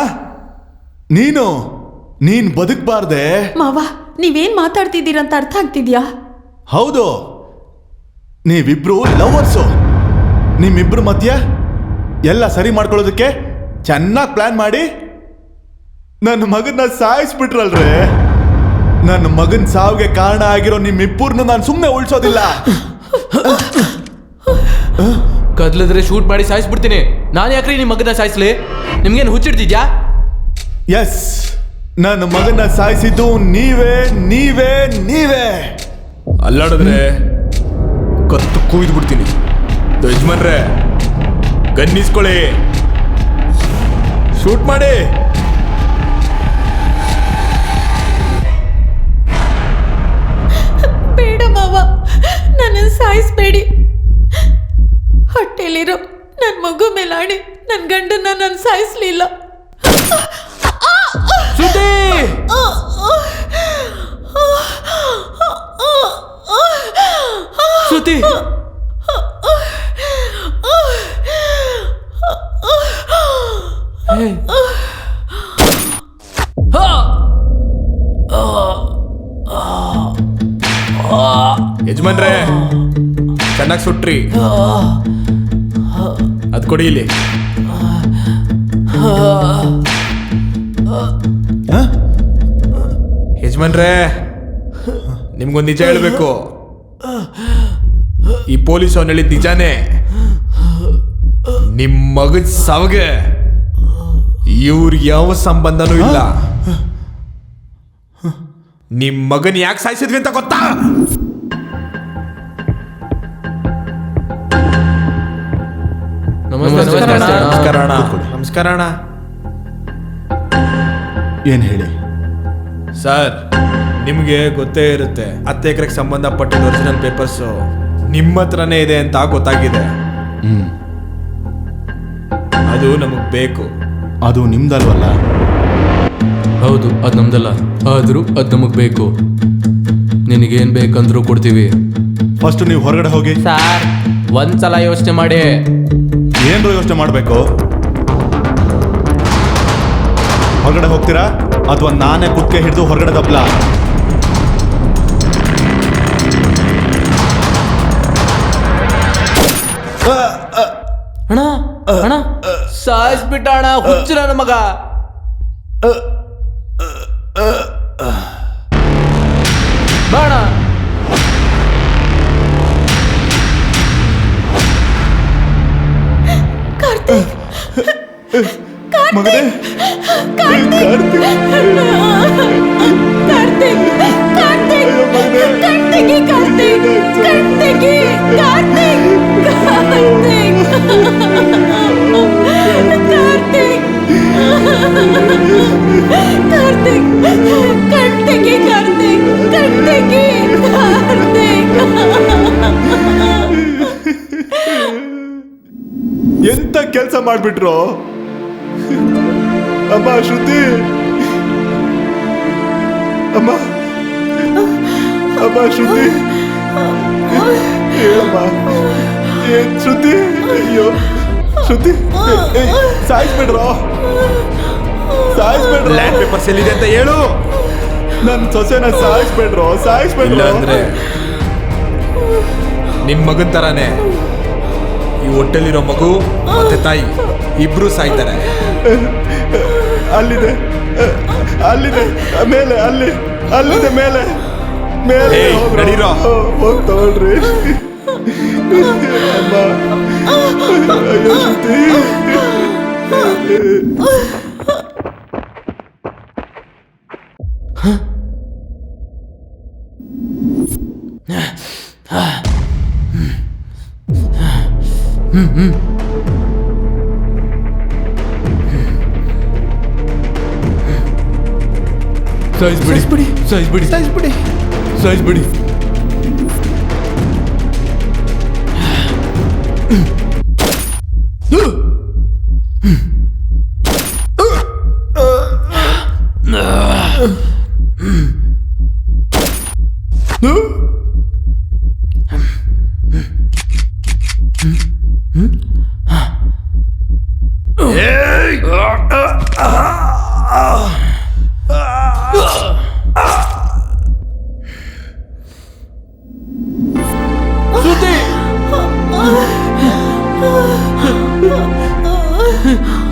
D: ನೀನ್ ಬದುಕಬಾರ್ದೆ.
E: ಮಾವ, ನೀವೇನ್ ಮಾತಾಡ್ತಿದ್ದೀರಂತ ಅರ್ಥ ಆಗ್ತಿದ್ಯಾ?
D: ಹೌದು, ನೀವಿಬ್ರು ಲವರ್ಸು. ನಿಮ್ಮಿಬ್ರು ಮಧ್ಯ ಎಲ್ಲ ಸರಿ ಮಾಡ್ಕೊಳ್ಳೋದಕ್ಕೆ ಚೆನ್ನಾಗಿ ಪ್ಲಾನ್ ಮಾಡಿ ನನ್ನ ಮಗನ ಸಾಯಿಸ್ಬಿಟ್ರಲ್ರೇ. ನನ್ನ ಮಗನ ಸಾವಿಗೆ ಕಾರಣ ಆಗಿರೋ ನಿಮ್ಮಿಬ್ಬರನ್ನು ನಾನು ಸುಮ್ಮನೆ ಉಳಿಸೋದಿಲ್ಲ.
B: ಕದ್ಲಿದ್ರೆ ಶೂಟ್ ಮಾಡಿ ಸಾಯಿಸ್ಬಿಡ್ತೀನಿ. ನಾನು ಯಾಕ್ರಿ ನಿಮ್ಮ ಮಗನ ಸಾಯಿಸ್ಲಿ? ನಿಮ್ಗೇನು ಹುಚ್ಚಿಡ್ತಿದ್ಯಾ?
D: ಎಸ್, ನನ್ನ ಮಗನ ಸಾಯಿಸಿದ್ದು ನೀವೇ ನೀವೇ ನೀವೇ.
C: ಅಲ್ಲಾಡಿದ್ರೆ ಕತ್ತು ಕೂಯ್ದು ಬಿಡ್ತೀನಿ. ಯಜಮಾನ್ರೆ, ಗನ್ನಿಸ್ಕೊಳ್ಳಿ, ಶೂಟ್ ಮಾಡಿ.
E: ಬೇಡ ಮಾವ, ನನ್ನನ್ನು ಸಾಯಿಸ್ಬೇಡಿ. ಹೊಟ್ಟೆಲಿರೋ ನನ್ನ ಮಗು ಮೇಲಾಣಿ, ನನ್ನ ಗಂಡನ್ನ ನಾನು ಸಾಯಿಸ್ಲಿಲ್ಲ.
B: ಶ್ರುತಿ,
C: ಯಜಮಾನ್ರೆ ಚೆನ್ನಾಗಿ ಸುಟ್ರಿ. ಅದ್ ಕೊಡಿ ಇಲ್ಲಿ. ಯಜಮಾನ್ರೆ ನಿಮ್ಗೊಂದು ನಿಜ ಹೇಳ್ಬೇಕು. ಈ ಪೊಲೀಸ್ ಅವನು ಹೇಳಿದ ನಿಜಾನೇ. ನಿಮ್ ಮಗದ ಸಾವಗೆ ಇವ್ರಿಗೆ ಯಾವ ಸಂಬಂಧನೂ ಇಲ್ಲ. ನಿಮ್ ಮಗನ್ ಯಾಕೆ ಸಾಯಿಸಿದ್ವಿ ಅಂತ ಗೊತ್ತಾ? ನಮಸ್ಕಾರ ಅಣ್ಣ. ನಮಸ್ಕಾರ ಅಣ್ಣ.
D: ಏನ್ ಹೇಳಿ?
C: ಸರ್, ನಿಮ್ಗೆ ಗೊತ್ತೇ ಇರುತ್ತೆ 10 ಎಕರೆಗೆ ಸಂಬಂಧಪಟ್ಟಿದ್ದ ಒರಿಜಿನಲ್ ಪೇಪರ್ಸ್ ನಿಮ್ಮ ಹತ್ರನೇ ಇದೆ ಅಂತ ಗೊತ್ತಾಗಿದೆ. ಅದು ನಮಗ್ ಬೇಕು.
D: ಅದು ನಿಮ್ದಲ್ವಲ್ಲ?
B: ಹೌದು, ಅದು ನಮ್ದಲ್ಲ, ಆದರೂ ಅದು ನಮಗೆ ಬೇಕು. ನಿನಗೇನು ಬೇಕಂದ್ರೂ ಕೊಡ್ತೀವಿ.
D: ಫಸ್ಟ್ ನೀವು ಹೊರಗಡೆ ಹೋಗಿ.
F: ಸರ್ ಒಂದ್ಸಲ ಯೋಚನೆ ಮಾಡಿ.
D: ಏನ್ರು ಯೋಚನೆ ಮಾಡಬೇಕು? ಹೊರಗಡೆ ಹೋಗ್ತೀರಾ ಅಥವಾ ನಾನೇ ಕುತ್ತಿಗೆ ಹಿಡಿದು ಹೊರಗಡೆ ತಪ್ಪಲ?
F: ಅಣ್ಣ ಅಣ್ಣ ಸಾಯಿಸ್ಬಿಟ್ಟ ಅಣ್ಣ, ಹುಚ್ಚು ನನ್ನ ಮಗ. ಬಾಣ
E: ಕಾರ್ತಿಕ್,
D: ಮಗನೇ,
E: ಕಾರ್ತಿಕ್, ಕಾರ್ತಿಕ್, ಕಾರ್ತಿಕ್, ಕಣ್ತೆಗಿ, ಕಾರ್ತಿಕ್, ಕಣ್ತೆಗಿ, ಕಾರ್ತಿಕ್, ಕಾರ್ತಿಕ್, ಕಾರ್ತಿಕ್, ಕಾರ್ತಿಕ್, ಕಣ್ತೆಗಿ, ಕಾರ್ತಿಕ್, ಕಣ್ತೆಗಿ, ಕಾರ್ತಿಕ್.
D: ಎಂತ ಕೆಲಸ ಮಾಡ್ಬಿಟ್ರು ಅಮ್ಮ. ಶ್ರುತಿ ಅಮ್ಮ, ಅಮ್ಮ ಶ್ರುತಿ, ಹೇಳಮ್ಮ. ಏನ್ ಶ್ರುತಿ? ಅಯ್ಯೋ ಶ್ರುತಿ, ಸಾಯಿಸ್ಬಿಡ್ರೋ, ಸಾಯಿಸ್ಬಿಡ್ರೋ.
C: ಲ್ಯಾಂಡ್ ಪೇಪರ್ಸ್ ಎಲ್ಲಿದೆ ಅಂತ ಹೇಳು.
D: ನನ್ನ ಸೊಸೆನ ಸಾಯಿಸ್ಬಿಡ್ರೋ,
C: ಇಲ್ಲ
D: ಸಾಯಿಸ್ಬಿಡ್ರೋ.
C: ಅಂದ್ರೆ ನಿನ್ ಮಗನ್ ತರಾನೇ ಈ ಹೊಟ್ಟೆಲಿರೋ ಮಗು ಮತ್ತೆ ತಾಯಿ ಇಬ್ರು ಸಾಯ್ತಾರೆ.
D: ಅಲ್ಲಿದೆ, ಅಲ್ಲಿದೆ ಮೇಲೆ, ಅಲ್ಲಿದೆ ಮೇಲೆ, ಮೇಲೆ.
C: ಏಯ್, ನಡೀರೋ.
D: ಹೋಗ್ ತಗೊಳ್ರಿ ಅಮ್ಮ. ಅಯ್ಯೋ ಶ್ರುತಿ.
B: ಸಾಯಿಸ್ಬಿಡಿ, ಸಾಯಿಸ್ಬಿಡಿ, ಸಾಯಿಸ್ಬಿಡಿ, ಸಾಯಿಸ್ಬಿಡಿ.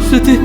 B: ಶ್ರುತಿ,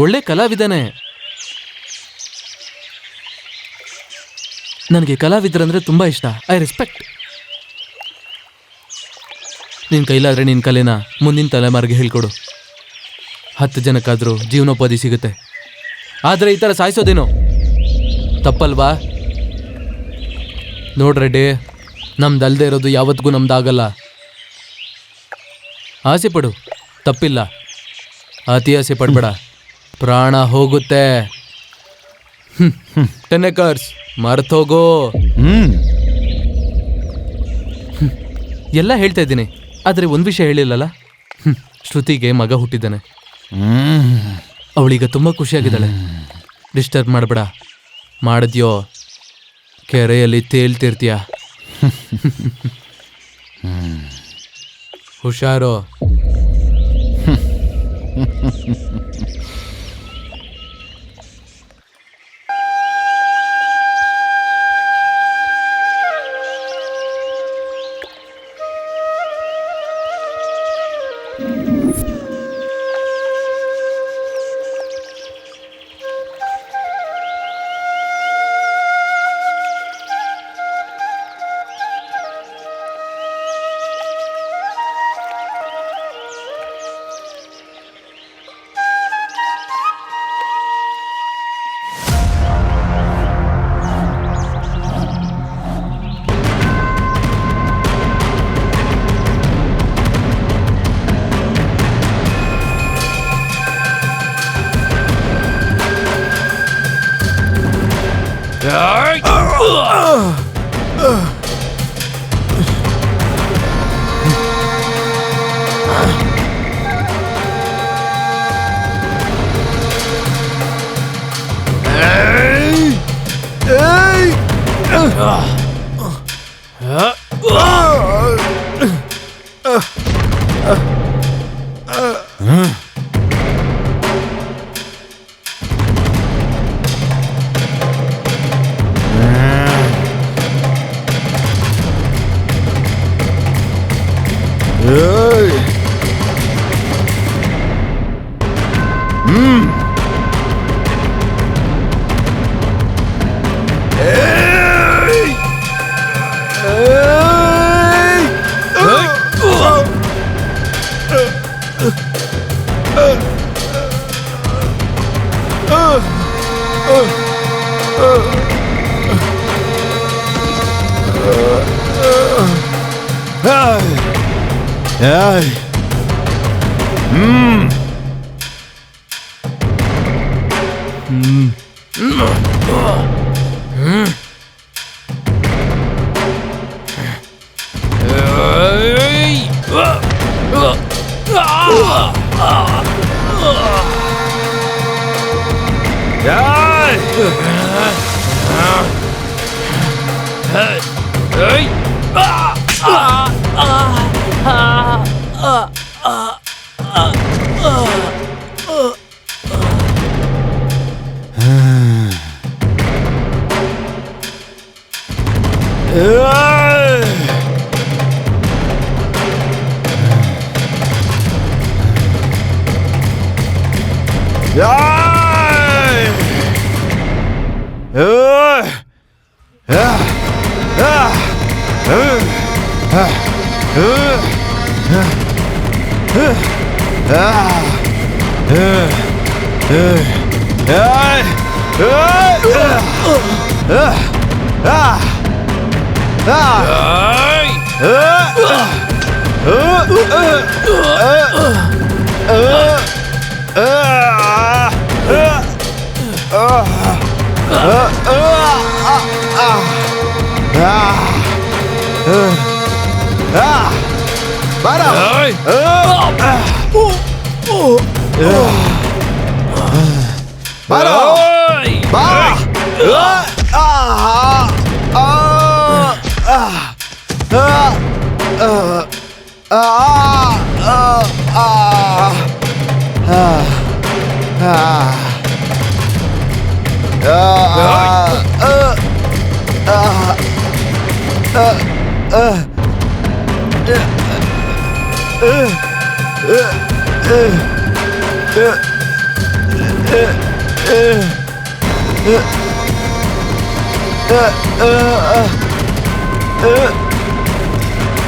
B: ಒಳ್ಳೆ ಕಲಾವಿದನೇ. ನನಗೆ ಕಲಾವಿದರಂದ್ರೆ ತುಂಬ ಇಷ್ಟ. I respect. ನಿನ್ನ ಕೈಲಾದರೆ ನಿನ್ನ ಕಲೆನ ಮುಂದಿನ ತಲೆಮಾರಿಗೆ ಹೇಳ್ಕೊಡು. 10 ಜನಕ್ಕಾದರೂ ಜೀವನೋಪಾಧಿ ಸಿಗುತ್ತೆ. ಆದರೆ ಈ ಥರ ಸಾಯಿಸೋದೇನೋ ತಪ್ಪಲ್ವಾ? ನೋಡ್ರೆಡ್ಡಿ, ನಮ್ದಲ್ದೇ ಇರೋದು ಯಾವತ್ತಿಗೂ ನಮ್ದಾಗಲ್ಲ. ಆಸೆ ಪಡು, ತಪ್ಪಿಲ್ಲ. ಅತಿ ಆಸೆ ಪಡ್ಬೇಡ, ಪ್ರಾಣ ಹೋಗುತ್ತೆ. 10 acres ಮರ್ತೋಗೋ. ಎಲ್ಲ ಹೇಳ್ತಾ ಇದ್ದೀನಿ, ಆದರೆ ಒಂದು ವಿಷಯ ಹೇಳಿಲ್ಲಲ್ಲ. ಶ್ರುತಿಗೆ ಮಗ ಹುಟ್ಟಿದ್ದಾನೆ. ಅವಳೀಗ ತುಂಬ ಖುಷಿಯಾಗಿದ್ದಾಳೆ. ಡಿಸ್ಟರ್ಬ್ ಮಾಡಬೇಡ. ಮಾಡಿದ್ಯೋ ಕೆರೆಯಲ್ಲಿ ತೇಲ್ತಿರ್ತೀಯ. ಹುಷಾರು.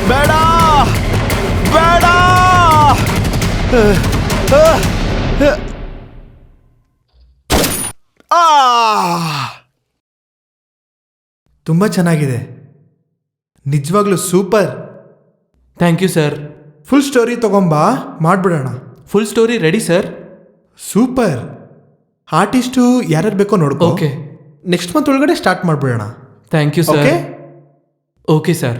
D: ಬೇಡ ಬೇಡ. ಆ
C: ತುಂಬ ಚೆನ್ನಾಗಿದೆ, ನಿಜವಾಗ್ಲೂ super.
B: Thank you sir.
C: Full story ತಗೊಂಬಾ, ಮಾಡಿಬಿಡೋಣ.
B: Full story ready sir.
C: Super. Artist ಯಾರ್ಯಾರು ಬೇಕೋ ನೋಡ್ಕೋ.
B: ಓಕೆ.
C: ನೆಕ್ಸ್ಟ್ ಮಂತ್ ಒಳಗಡೆ ಸ್ಟಾರ್ಟ್ ಮಾಡಿಬಿಡೋಣ.
B: Thank you sir.
C: Okay.
B: Okay sir.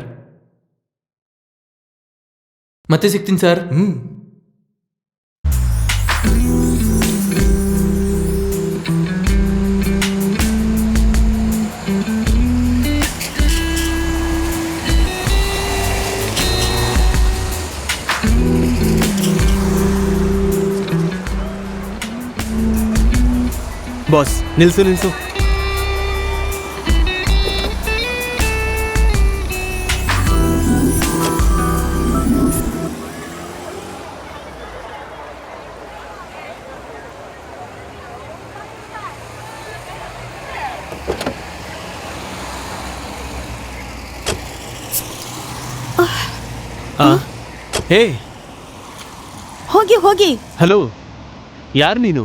B: ಮತ್ತೆ ಸಿಗ್ತೀನಿ ಸರ್.
D: ಬಾಸ್ ನಿಲ್ಸು ನಿಲ್ಸು.
G: ಹೇ,
E: ಹೋಗಿ ಹೋಗಿ.
G: ಹಲೋ, ಯಾರು ನೀನು?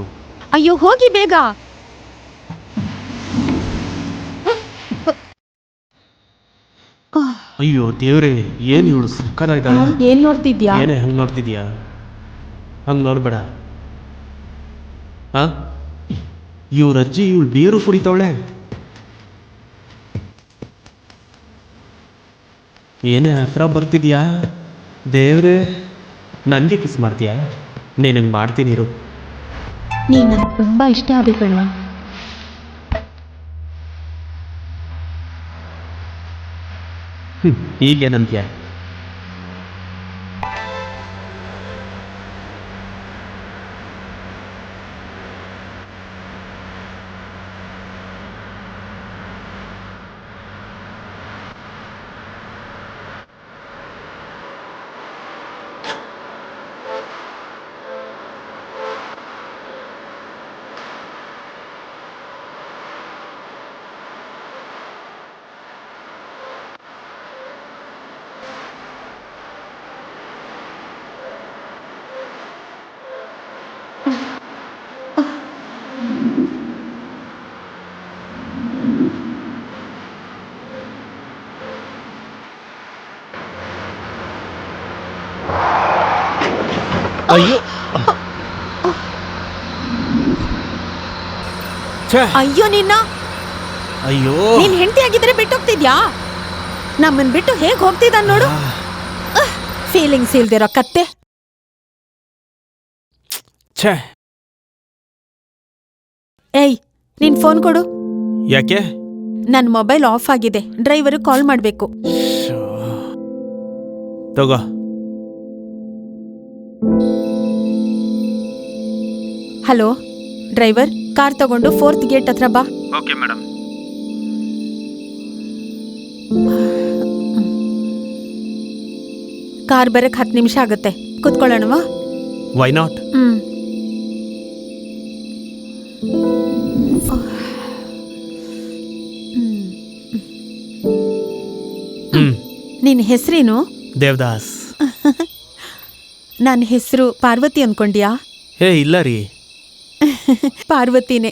E: ಅಯ್ಯೋ ಹೋಗಿ ಬೇಗ.
G: ಅಯ್ಯೋ ದೇವ್ರೆ, ಏನು ಇವಳು ಸಕ್ಕತ್ತಾಗಿದ್ದಾಳೆ.
E: ಏನ್ ನೋಡ್ತಿದ್ಯಾ?
G: ಏನೇ ಹಂಗೆ ನೋಡ್ತಿದ್ಯಾ? ಹಂಗೆ ನೋಡ್ಬೇಡ. ಹಾ, ಇವ್ರ ಅಜ್ಜಿ ಇವಳು ಬೀರು ಕುಡಿತಾವಳೆ. ಏನೇ ಹತ್ರ ಬರ್ತಿದ್ಯಾ? ದೇವ್ರೆ, ನನಗೆ ಕಿಸ್ ಮಾಡ್ತೀಯಾ? ನೀನಂಗೆ ಮಾಡ್ತೀನಿ ಇರು.
E: ನೀನ್ ನನಗೆ ತುಂಬಾ ಇಷ್ಟ ಆದೆ ಕಣೋ.
G: ಈಗೇನಂತೀಯ? ಅಯ್ಯೋ,
E: ಅಯ್ಯೋ ನಿನ್ನ,
G: ಅಯ್ಯೋ,
E: ನೀನ್ ಹೆಂಡತಿ ಆಗಿದ್ರೆ ಬಿಟ್ಟೋಗ್ತಿದ್ಯಾ? ನಮ್ಮನ್ ಬಿಟ್ಟು ಹೇಗ್ ಹೋಗ್ತಿದ್ದ ನೋಡು. ಫೀಲಿಂಗ್ಸ್ ಇಲ್ದಿರೋ ಕತ್ತೆ.
G: ಛೇ.
E: ಏಯ್, ನಿನ್ ಫೋನ್ ಕೊಡು.
G: ಯಾಕೆ?
E: ನನ್ ಮೊಬೈಲ್ ಆಫ್ ಆಗಿದೆ, ಡ್ರೈವರ್ ಕಾಲ್ ಮಾಡ್ಬೇಕು.
G: ತಗೋ.
E: ಹಲೋ ಡ್ರೈವರ್, ಕಾರ್ ತಗೊಂಡು 4th ಗೇಟ್ ಹತ್ರ ಬಾ.
G: Okay madam.
E: ಕಾರ್ ಬರಕ್ 10 ನಿಮಿಷ ಆಗತ್ತೆ, ಕುತ್ಕೊಳ್ಳೋಣವಾ?
G: Why not?
E: ನಿನ್ ಹೆಸರೇನು?
G: ದೇವದಾಸ್.
E: ನನ್ನ ಹೆಸರು ಪಾರ್ವತಿ ಅನ್ಕೊಂಡ್ಯಾ?
G: ಹೇ ಇಲ್ಲ ರೀ.
E: ಪಾರ್ವತಿನೇ.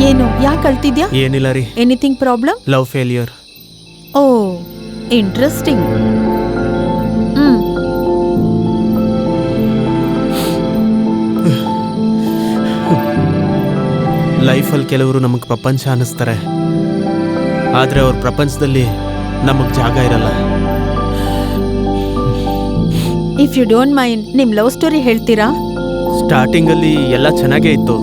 E: ಏನು, ಯಾಕೆ ಅಳ್ತಿದ್ಯಾ?
G: ಏನಿಲ್ಲ ರೀ.
E: Anything problem?
G: Love failure.
E: Oh, interesting.
G: ಲೈಫಲ್ಲಿ ಕೆಲವರು ನಮಗೆ ಪ್ರಪಂಚ ಅನ್ನಿಸ್ತಾರೆ, ಆದರೆ ಅವ್ರ ಪ್ರಪಂಚದಲ್ಲಿ ನಮಗೆ ಜಾಗ ಇರಲ್ಲ.
E: ಇಫ್ ಯು ಡೋಂಟ್ ಮೈಂಡ್, ನಿಮ್ ಲವ್ ಸ್ಟೋರಿ ಹೇಳ್ತೀರಾ?
G: ಸ್ಟಾರ್ಟಿಂಗಲ್ಲಿ ಎಲ್ಲ ಚೆನ್ನಾಗೇ ಇತ್ತು.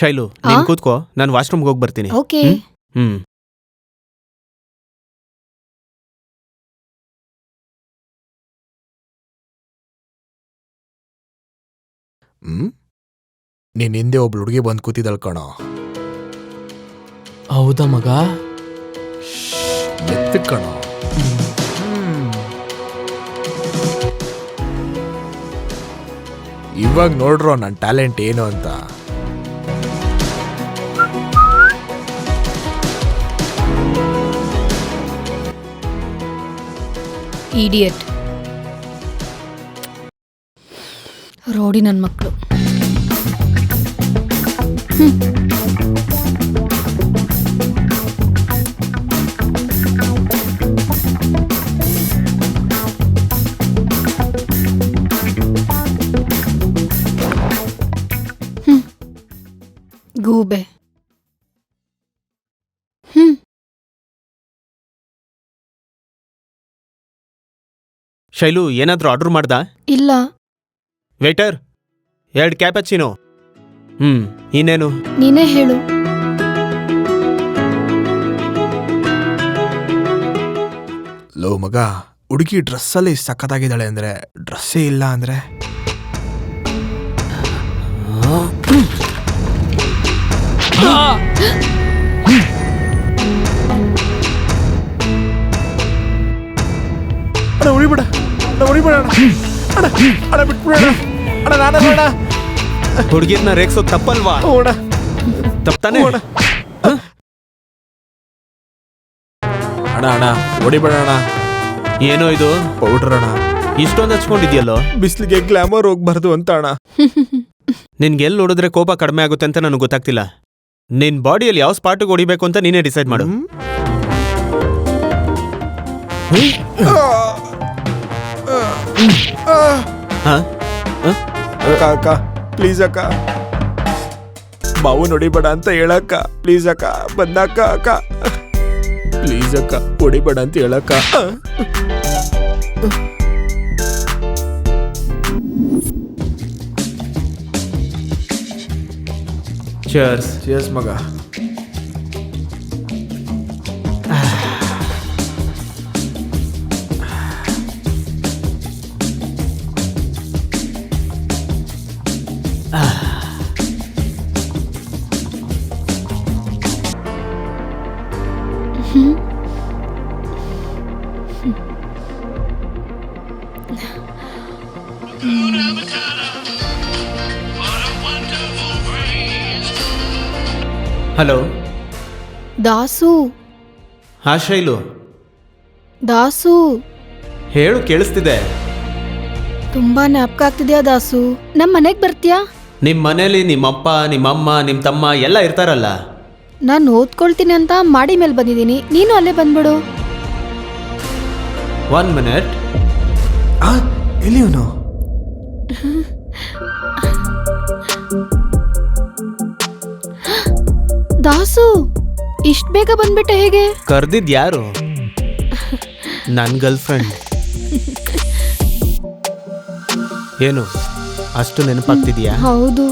G: ಶೈಲು, ನೀನ್ ಕೂತ್ಕೋ, ನಾನು ವಾಶ್ರೂಮ್ಗೆ ಹೋಗಿ ಬರ್ತೀನಿ.
E: ಓಕೆ.
G: ಹ್ಮ್.
C: ನೀನ್ ಹಿಂದೆ ಒಬ್ಳು ಹುಡುಗಿ ಬಂದು ಕೂತಿದ್ದಳ್ ಕಣೋ.
B: ಹೌದಾ ಮಗ?
C: ಎತ್ತ ಕಣೋ. ಇವಾಗ ನೋಡ್ರೋ ನನ್ನ ಟ್ಯಾಲೆಂಟ್ ಏನು ಅಂತ.
H: ಇಡಿಯಟ್ ರೋಡಿ ನನ್ನ ಮಕ್ಕಳು. ಗೂಬೆ.
G: ಶೈಲು ಏನಾದರೂ ಆರ್ಡರ್ ಮಾಡ್ದಾ?
H: ಇಲ್ಲ.
G: ವೇಟರ್ 2 ಕ್ಯಾಪಚಿನೋ. ಇನ್ನೇನು?
H: ನೀನೇ ಹೇಳು.
C: ಲೋ ಮಗ, ಹುಡುಗಿ ಡ್ರೆಸ್ಸಲ್ಲಿ ಸಖತ್ತಾಗಿದ್ದಾಳೆ ಅಂದ್ರೆ ಡ್ರೆಸ್ಸೇ ಇಲ್ಲ ಅಂದ್ರೆ ಉಳಿಬೇಡ, ಉಳಿಬೇಡ ಅಣ್ಣ, ಅಣ್ಣ ಬಿಟ್ಬಿಡ ಅಣ್ಣ, ನಾನೇ ಬೇಡ.
G: ಹುಡುಗಿರ್ನ ರೇಗ್ಸೋದು ತಪ್ಪಲ್ವಾ?
C: ಓಡ
G: ತಪ್ತಾನೆ.
C: ಅಣ್ಣ ಅಣ್ಣ ಹೊಡಿಬೇಡ ಅಣ್ಣ.
G: ಏನೋ ಇದು
C: ಪೌಡ್ರ್ ಅಣ್ಣ.
G: ಇಷ್ಟೊಂದು ಹಚ್ಕೊಂಡಿದ್ಯಲ್ಲೋ.
C: ಬಿಸಿಲಿಗೆ ಗ್ಲಾಮರ್ ಹೋಗ್ಬಾರ್ದು ಅಂತ ಅಣ್ಣ.
G: ನಿನ್ಗೆಲ್ಲಿ ನೋಡಿದ್ರೆ ಕೋಪ ಕಡಿಮೆ ಆಗುತ್ತೆ ಅಂತ ನನಗೆ ಗೊತ್ತಾಗ್ತಿಲ್ಲ. ನಿನ್ ಬಾಡಿಯಲ್ಲಿ ಯಾವ ಸ್ಪಾಟಿಗೆ ಹೊಡಿಬೇಕು ಅಂತ ನೀನೇ ಡಿಸೈಡ್ ಮಾಡು. ಹಾ?
C: ಅಕ್ಕ ಅಕ್ಕ ಪ್ಲೀಸ್ ಅಕ್ಕ, ಬಾವು ಹೊಡಿಬೇಡ ಅಂತ ಹೇಳಕ್ಕ. ಪ್ಲೀಸ್ ಅಕ್ಕ, ಬಂದಕ್ಕ ಅಕ್ಕ. ಪ್ಲೀಸ್ ಅಕ್ಕ, ಹೊಡಿಬೇಡ ಅಂತ ಹೇಳಕ್ಕ.
G: ಚರ್ಸ್.
C: ಚಿಯರ್ಸ್ ಮಗ.
G: ಹಲೋ
H: ದಾಸು.
G: ಹಾ ಶೈಲು,
H: ದಾಸು
G: ಹೇಳು, ಕೇಳಿಸ್ತಿದೆ.
H: ತುಂಬಾ ಜ್ಞಾಪಕ ಆಗ್ತಿದ್ಯಾ ದಾಸು? ನಮ್ಮ ಮನೆಗೆ ಬರ್ತೀಯಾ?
G: ನಿಮ್ಮ ಮನೇಲಿ ನಿಮ್ಮಪ್ಪ, ನಿಮ್ಮಮ್ಮ, ನಿಮ್ಮ ತಮ್ಮ ಎಲ್ಲ ಇರ್ತಾರಲ್ಲ.
H: ನಾನು ಓದ್ಕೊಳ್ತೀನಿ ಅಂತ ಮಾಡಿ ಮೇಲೆ ಬಂದಿದ್ದೀನಿ, ನೀನು ಅಲ್ಲೇ ಬಂದ್ಬಿಡು.
G: 1 ಮಿನಿಟ್.
C: ಎಲ್ಲಿ ಇವನು?
H: ದಾಸು ಇಷ್ಟ ಬೇಗ ಬಂದ್ಬಿಟ್ಟೆ ಹೇಗೆ?
G: ಕರ್ದಿದ್ ಯಾರು? ನನ್ನ ಗರ್ಲ್ ಫ್ರೆಂಡ್. ಏನು ಅಷ್ಟು ನೆನಪಾಗ್ತಿದ್ಯಾ?
H: ಹೌದು.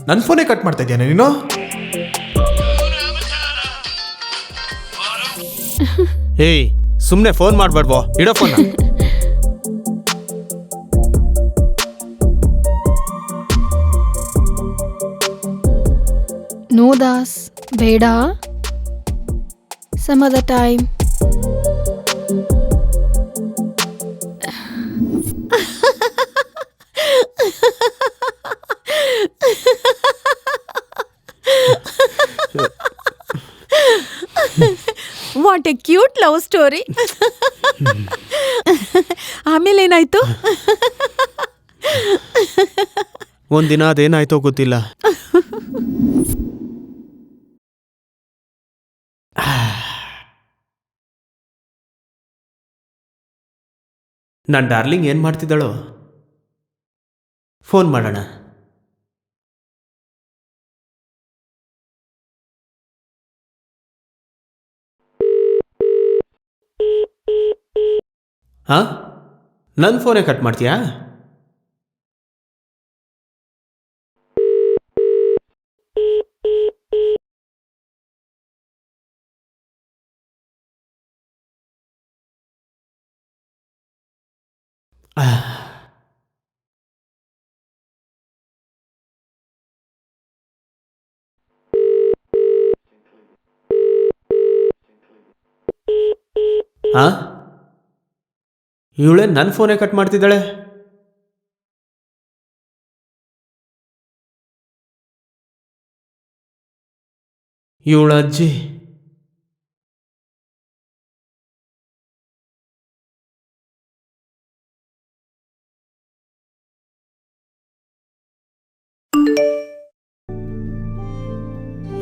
C: ನನ್ನ ಫೋನೇ ಕಟ್ ಮಾಡ್ತಾ ಇದ್ಯಾನೆ ನೀನು?
G: ಏಯ್, ಸುಮ್ಮನೆ ಫೋನ್ ಮಾಡ್ಬೇಡ್ವೋ, ಇಡೋ ಫೋನ್.
H: ನೋ ದಾಸ್, ಬೇಡ. Some other time.
E: What a cute love story. ಆಮೇಲೆ ಏನಾಯ್ತು?
G: ಒಂದಿನ ಅದೇನಾಯ್ತೋ ಗೊತ್ತಿಲ್ಲ. ನನ್ನ ಡಾರ್ಲಿಂಗ್ ಏನ್ ಮಾಡ್ತಿದ್ದಾಳೋ? ಫೋನ್ ಮಾಡೋಣ. ಹಾ, ನನ್ನ ಫೋನೇ ಕಟ್ ಮಾಡ್ತೀಯಾ? ಹಾಂ, ಇವಳೆ ನನ್ನ ಫೋನೇ ಕಟ್ ಮಾಡ್ತಿದ್ದಾಳೆ. ಇವಳ ಅಜ್ಜಿ.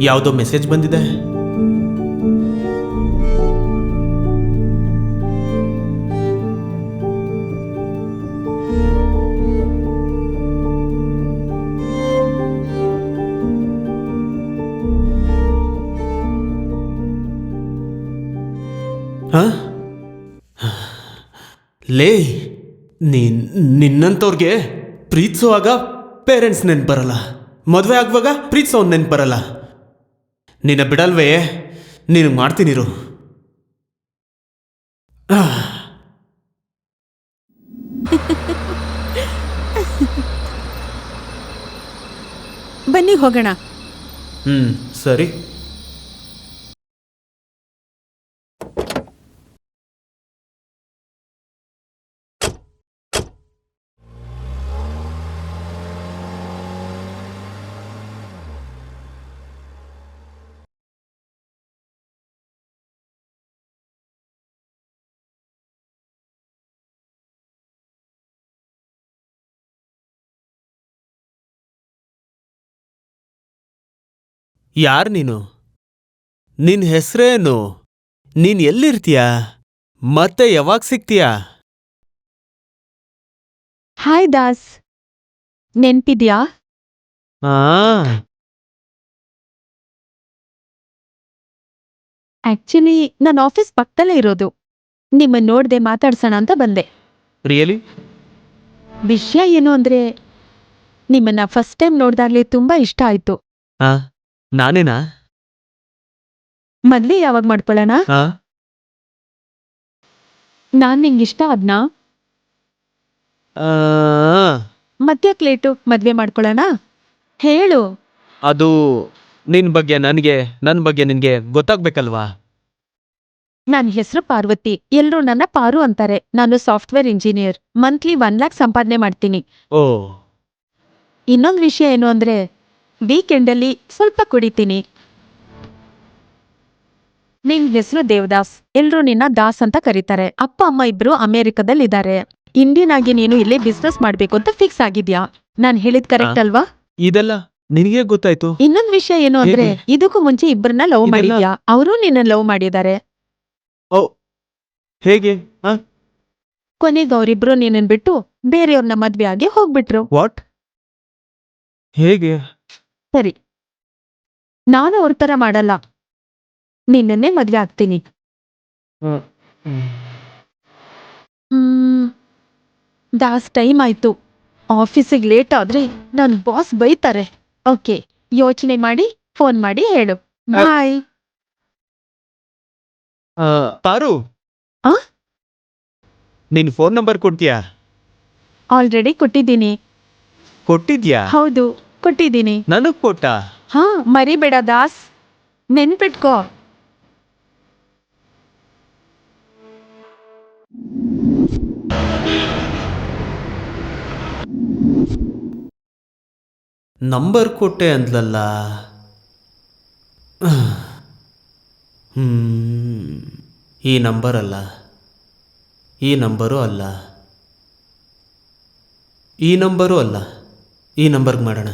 G: ಯಾವುದೋ ಮೆಸೇಜ್ ಬಂದಿದೆ. ಲೇ, ನಿನ್ನಂಥವ್ರಿಗೆ ಪ್ರೀತಿಸುವಾಗ ಪೇರೆಂಟ್ಸ್ ನೆನ್ಪು ಬರಲ್ಲ, ಮದುವೆ ಆಗುವಾಗ ಪ್ರೀತಿಸೋನ್ ನೆನ್ಪು ಬರಲ್ಲ. ನಿನ್ನ ಬಿಡಲ್ವೇ, ನೀನು ಮಾಡ್ತೀನಿರು.
E: ಬನ್ನಿ ಹೋಗೋಣ.
G: ಸರಿ. ಯಾರು ನೀನು? ನಿನ್ನ ಹೆಸರೇನು? ನೀನು ಎಲ್ಲಿರ್ತೀಯ? ಮತ್ತೆ ಯಾವಾಗ ಸಿಗ್ತೀಯಾ?
E: ಹಾಯ್ ದಾಸ್, ನೆನ್ಪಿದ್ಯಾ? ಆಕ್ಚುಲಿ ನನ್ನ ಆಫೀಸ್ ಪಕ್ಕದಲ್ಲೇ ಇರೋದು. ನಿಮ್ಮನ್ನ ನೋಡ್ದೆ ಮಾತಾಡ್ಸೋಣ ಅಂತ ಬಂದೆ.
G: ರಿಯಲಿ?
E: ವಿಷಯ ಏನು ಅಂದ್ರೆ, ನಿಮ್ಮನ್ನ ಫಸ್ಟ್ ಟೈಮ್ ನೋಡ್ದಾಗ್ಲೇ ತುಂಬಾ ಇಷ್ಟ ಆಯ್ತು.
G: ನಾನೇನಾ?
E: ಮದ್ವೆ ಯಾವಾಗ ಮಾಡ್ಕೊಳ್ಳೋಣ? ನಾನ್ ನಿಂಗಿಷ್ಟ ಆದ್ನಾ? ಮದ್ಯಾಕ್ ಲೇಟು, ಮದ್ವೆ ಮಾಡ್ಕೊಳ್ಳೋಣ? ಹೇಳು.
G: ಅದು ನಿನ್ ಬಗ್ಗೆ ನನಗೆ, ನನ್ನ ಬಗ್ಗೆ ನಿನ್ಗೆ ಗೊತ್ತಾಗ್ಬೇಕಲ್ವಾ?
E: ನನ್ನ ಹೆಸರು ಪಾರ್ವತಿ, ಎಲ್ರೂ ನನ್ನ ಪಾರು ಅಂತಾರೆ. ನಾನು ಸಾಫ್ಟ್ವೇರ್ ಇಂಜಿನಿಯರ್, ಮಂತ್ಲಿ 1 lakh ಸಂಪಾದನೆ ಮಾಡ್ತೀನಿ.
G: ಓ,
E: ಇನ್ನೊಂದು ವಿಷಯ ಏನು ಅಂದ್ರೆ, ವೀಕೆಂಡಲ್ಲಿ ಸ್ವಲ್ಪ ಕುಡಿತೀನಿ. ನಿನ್ ಹೆಸರು ದೇವದಾಸ್, ಎಲ್ರೂ ನಿನ್ನ ದಾಸ್ ಅಂತ ಕರೀತಾರೆ. ಅಪ್ಪ ಅಮ್ಮ ಇಬ್ರು ಅಮೆರಿಕದಲ್ಲಿದ್ದಾರೆ. ಇಂಡಿಯನ್ ಆಗಿ ನೀನು ಇಲ್ಲೇ ಬಿಸ್ನೆಸ್ ಮಾಡ್ಬೇಕು ಅಂತ ಫಿಕ್ಸ್ ಆಗಿದ್ಯಾ? ನಾನ್ ಹೇಳಿದ್ ಕರೆಕ್ಟ್ ಅಲ್ವಾ?
G: ಇದೆಲ್ಲ ನಿನಗೆ ಗೊತ್ತಾಯ್ತು?
E: ಇನ್ನೊಂದ್ ವಿಷಯ ಏನು ಅಂದ್ರೆ,
G: ಹೇಗೆ?
E: ಇದಕ್ಕೂ ಮುಂಚೆ ಇಬ್ಬರನ್ನ ಲವ್
G: ಇದೆಲ್ಲ-
E: ಮಾಡಿದ್ಯಾ? ಅವರು ನಿನ್ನ ಲವ್ ಮಾಡಿದ್ದಾರೆ.
G: ಓ, ಹೇಗೆ?
E: ಕೊನೆಗೆ ಅವರಿಬ್ರು ನಿನ್ನನ್ ಬಿಟ್ಟು ಬೇರೆಯವ್ರನ್ನ ಮದ್ವೆ ಆಗಿ ಹೋಗ್ಬಿಟ್ರು.
G: ವಾಟ್? ಹೇಗೆ?
E: ಸರಿ, ನಾನು ಅವ್ರ ತರ ಮಾಡಲ್ಲ, ನಿನ್ನನ್ನೇ ಮದ್ವೆ ಆಗ್ತೀನಿ. ದಾಸ್, ಟೈಮ್ ಆಯ್ತು. ಆಫೀಸಿಗೆ ಲೇಟ್ ಆದ್ರೆ ನನ್ ಬಾಸ್ ಬೈತಾರೆ. ಓಕೆ, ಯೋಚನೆ ಮಾಡಿ ಫೋನ್ ಮಾಡಿ ಹೇಳು. ಬಾಯ್.
G: ಪಾರು,
E: ಆ?
G: ನಿನ್ ಫೋನ್ ನಂಬರ್ ಕೊಡ್ತೀಯಾ?
E: ಆಲ್ರೆಡಿ ಕೊಟ್ಟಿದ್ದೀನಿ.
G: ಕೊಟ್ಟಿದ್ಯಾ?
E: ಹೌದು, ಕೊಟ್ಟಿದ್ದೀನಿ.
G: ನನಗ್ ಕೊಟ್ಟ?
E: ಹಾ, ಮರಿಬೇಡ ದಾಸ್, ನೆನ್ಪಿಟ್ಕೋ.
G: ನಂಬರ್ ಕೊಟ್ಟೆ ಅಂದ್ಲಲ್ಲ. ಈ ನಂಬರ್ ಅಲ್ಲ, ಈ ನಂಬರು ಅಲ್ಲ, ಈ ನಂಬರು ಅಲ್ಲ. ಈ ನಂಬರ್ಗೆ ಮಾಡೋಣ.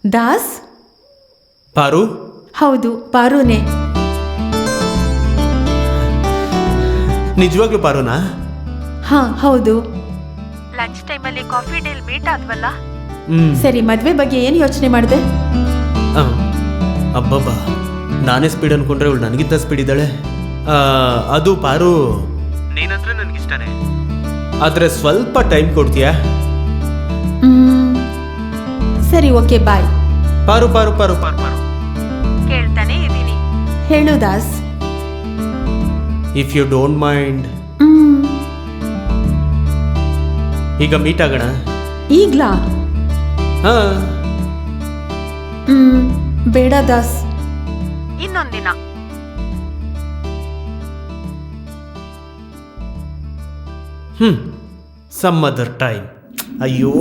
E: ದಾಸ್?
G: ಪಾರು,
E: ಹೌದು, ಪಾರುನೇ.
G: ನಿಜವಾಗ್ಲೂ ಪಾರುನಾ?
E: ಹಾ, ಹೌದು. ಲಂಚ್ ಟೈಮಲ್ಲಿ ಕಾಫಿ ಡೇಲ್ ಮೀಟ್ ಆದ್ವಲ್ಲ.
G: ಹ್ಮ್.
E: ಸರಿ, ಮದ್ವೆ ಬಗ್ಗೆ ಏನು ಯೋಚನೆ ಮಾಡಿದೆ?
G: ಅಬ್ಬಬ್ಬಾ, ನಾನೇ ಸ್ಪೀಡ್ ಅನ್ಕೊಂಡ್ರೆ ಇವಳು ನನಗಿಂತ ಸ್ಪೀಡ್ ಇದ್ದಾಳೆ. ಅದು ಪಾರು, ನೀನಂದ್ರೆ ನನಗಿಷ್ಟನೇ, ಆದ್ರೆ ಸ್ವಲ್ಪ ಟೈಮ್ ಕೊಡ್ತೀಯಾ?
E: ಸರಿ, ಓಕೆ, ಬಾಯ್.
G: ಪಾರು ಪಾರು ಪಾರು ಪಾರು ಪಾರು,
E: ಕೇಳ್ತಾನೆ ಇದ್ದೀನಿ. ಹೇಳು Das.
G: If you don't mind, ಈಗ ಮೀಟ್ ಆಗೋಣ.
E: ಈಗ್ಲಾ?
G: ಹಾ,
E: ಬೇಡ ದಾಸ್, ಇನ್ನೊಂದಿನ.
G: Some other time. ಅಯ್ಯೋ,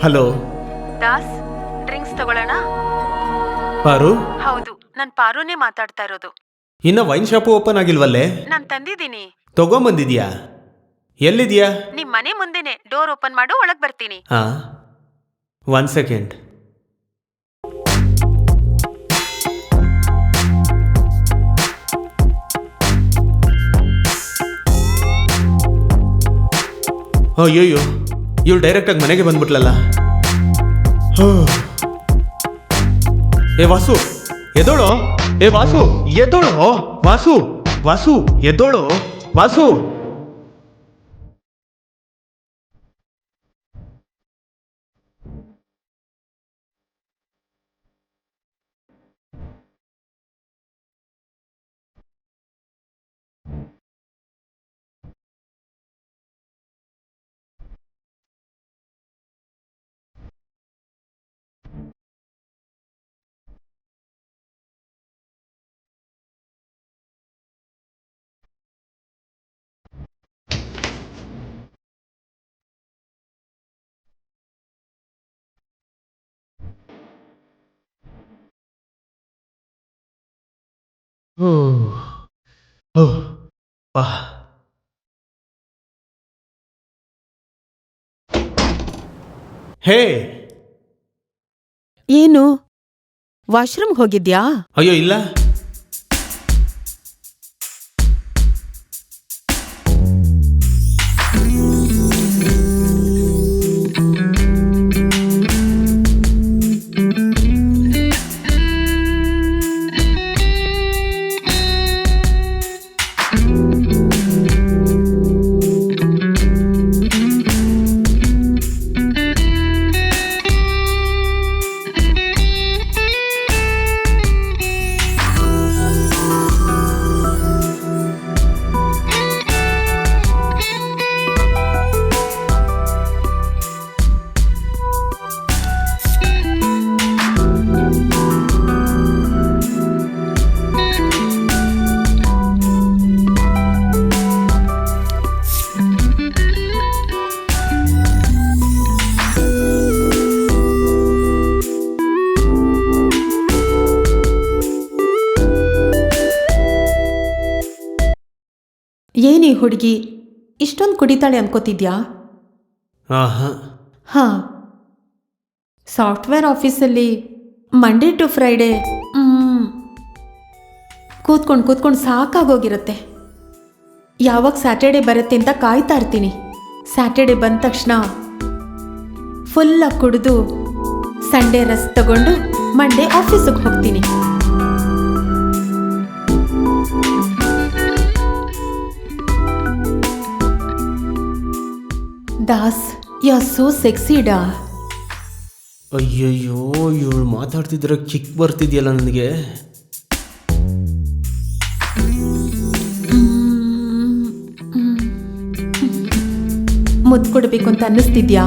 G: ಹಲೋ
E: ದಾಸ್, ಡ್ರಿಂಕ್ಸ್ ತಗೊಳ್ಳೋಣ?
G: ಪಾರು,
E: ಹೌದು, ನಾನ್ ಪಾರುನೇ ಮಾತಾಡ್ತಾ ಇರೋದು.
G: ಇನ್ನ ವೈನ್ ಶಾಪು ಓಪನ್ ಆಗಿಲ್ವಲ್ಲೇ?
E: ನಾನ್ ತಂದಿದ್ದೀನಿ.
G: ತಗೊಂಬಂದಿದ್ಯಾ? ಎಲ್ಲಿದ್ಯಾ?
E: ನಿಮ್ ಮನೆ ಮುಂದೆನೆ. ಡೋರ್ ಓಪನ್ ಮಾಡು, ಒಳಗ್ ಬರ್ತೀನಿ.
G: ಹಾ, 1 ಸೆಕೆಂಡ್. ಅಯ್ಯೋಯ್ಯೋ, ಇವಳು ಡೈರೆಕ್ಟಾಗಿ ಮನೆಗೆ ಬಂದ್ಬಿಟ್ಲಲ್ಲ. ಏ ವಾಸು, ಎದ್ದೋಳು. ಏ ವಾಸು, ಎದ್ದೋಳು. ವಾಸು, ವಾಸು, ಎದ್ದೋಳು. ವಾಸು. ಬಾ. ಹೇ,
E: ಏನು, ವಾಶ್ರೂಮ್ ಹೋಗಿದ್ಯಾ?
G: ಅಯ್ಯೋ ಇಲ್ಲ.
E: ಏನಿ ಹುಡುಗಿ ಇಷ್ಟೊಂದು ಕುಡಿತಾಳೆ ಅನ್ಕೋತಿದ್ಯಾ? ಹಾ, ಸಾಫ್ಟ್ವೇರ್ ಆಫೀಸಲ್ಲಿ ಮಂಡೇ ಟು ಫ್ರೈಡೇ ಕೂತ್ಕೊಂಡು ಸಾಕಾಗೋಗಿರುತ್ತೆ. ಯಾವಾಗ ಸ್ಯಾಟರ್ಡೆ ಬರುತ್ತೆ ಅಂತ ಕಾಯ್ತಾ ಇರ್ತೀನಿ. ಸ್ಯಾಟರ್ಡೆ ಬಂದ ತಕ್ಷಣ ಫುಲ್ಲಾಗಿ ಕುಡಿದು ಸಂಡೇ ರೆಸ್ಟ್ ತಗೊಂಡು ಮಂಡೇ ಆಫೀಸಿಗೆ ಹೋಗ್ತೀನಿ. ದಾಸ್, ಯು ಆರ್ ಸೋ ಸೆಕ್ಸಿಡಾ.
G: ಅಯ್ಯಯ್ಯೋ, ಇವಳು ಮಾತಾಡ್ತಿದ್ರೆ ಕಿಕ್ ಬರ್ತಿದ್ಯಲ್ಲ ನನಗೆ.
E: ಮುದ್ದು ಕೊಡಬೇಕು ಅಂತ ಅನ್ನಿಸ್ತಿದ್ಯಾ?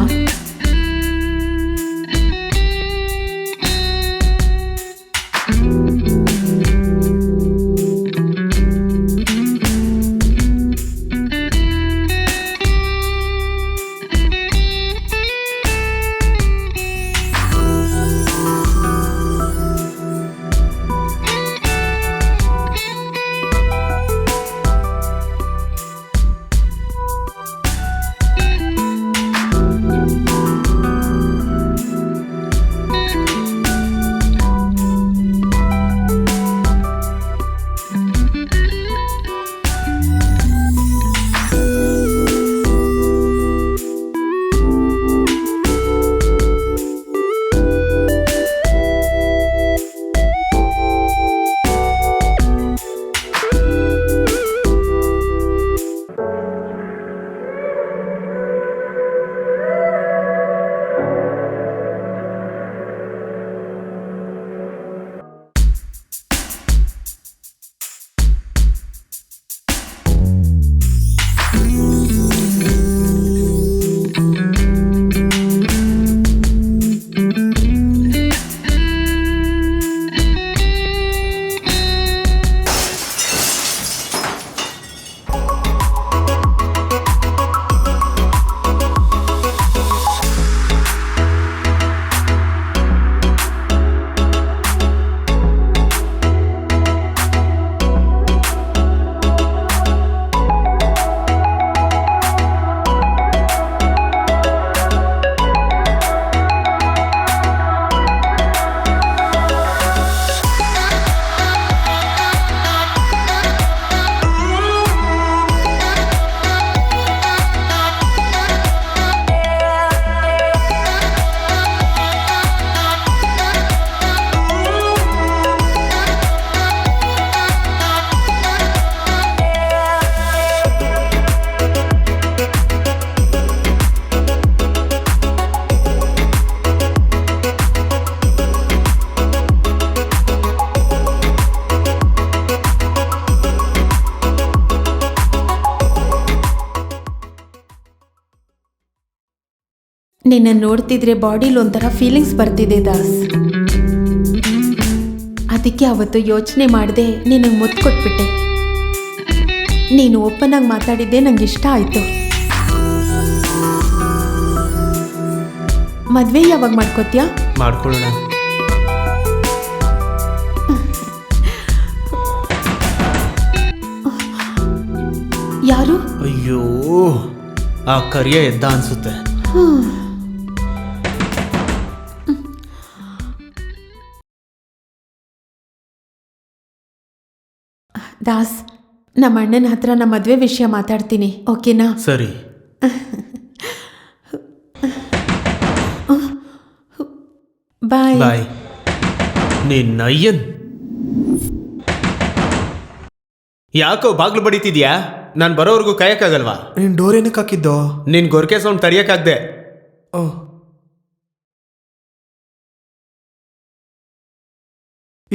E: ನಿನ್ನ ನೋಡ್ತಿದ್ರೆ ಬಾಡಿಲಿ ಒಂಥರ ಫೀಲಿಂಗ್ಸ್ ಬರ್ತಿದೆ ದಾಸ್. ಅದಕ್ಕೆ ಅವತ್ತು ಯೋಚನೆ ಮಾಡದೆ ನಿನಗೆ ಮುತ್ತು ಕೊಟ್ಬಿಟ್ಟೆ. ನೀನು ಓಪನ್ ಆಗಿ ಮಾತಾಡಿದ್ದೆ ನಂಗೆ ಇಷ್ಟ ಆಯ್ತು. ಮದ್ವೆ ಯಾವಾಗ ಮಾಡ್ಕೋತ್ಯಾ?
G: ಮಾಡ್ಕೊಳ್ಳೋಣ.
E: ಯಾರು?
G: ಅಯ್ಯೋ, ಆ ಕರಿಯ ಎದ್ದ ಅನ್ಸುತ್ತೆ.
E: ದಾಸ್, ನಮ್ಮ ಅಣ್ಣನ ಹತ್ರ ನಮ್ಮ ಮದುವೆ ವಿಷಯ ಮಾತಾಡ್ತೀನಿ, ಓಕೆನಾ?
G: ಸರಿ.
E: ಬಾಯ್.
G: ಬಾಯ್. ನಿನ್ನಯ್ಯನ್ ಯಾಕೋ ಬಾಗ್ಲು ಬಡಿತಿದ್ಯಾ? ನಾನು ಬರೋವರೆಗೂ ಕಾಯಕ್ಕಾಗಲ್ವಾ?
C: ನೀನು ಡೋರ್ ಏನಕ್ಕೆ ಹಾಕಿದ್ದೋ?
G: ನಿನ್ ಗೊರ್ಕೆ ಸೌಂಡ್ ತಡಿಯಕ್ಕಾಗ್ದೆ.
C: ಓ,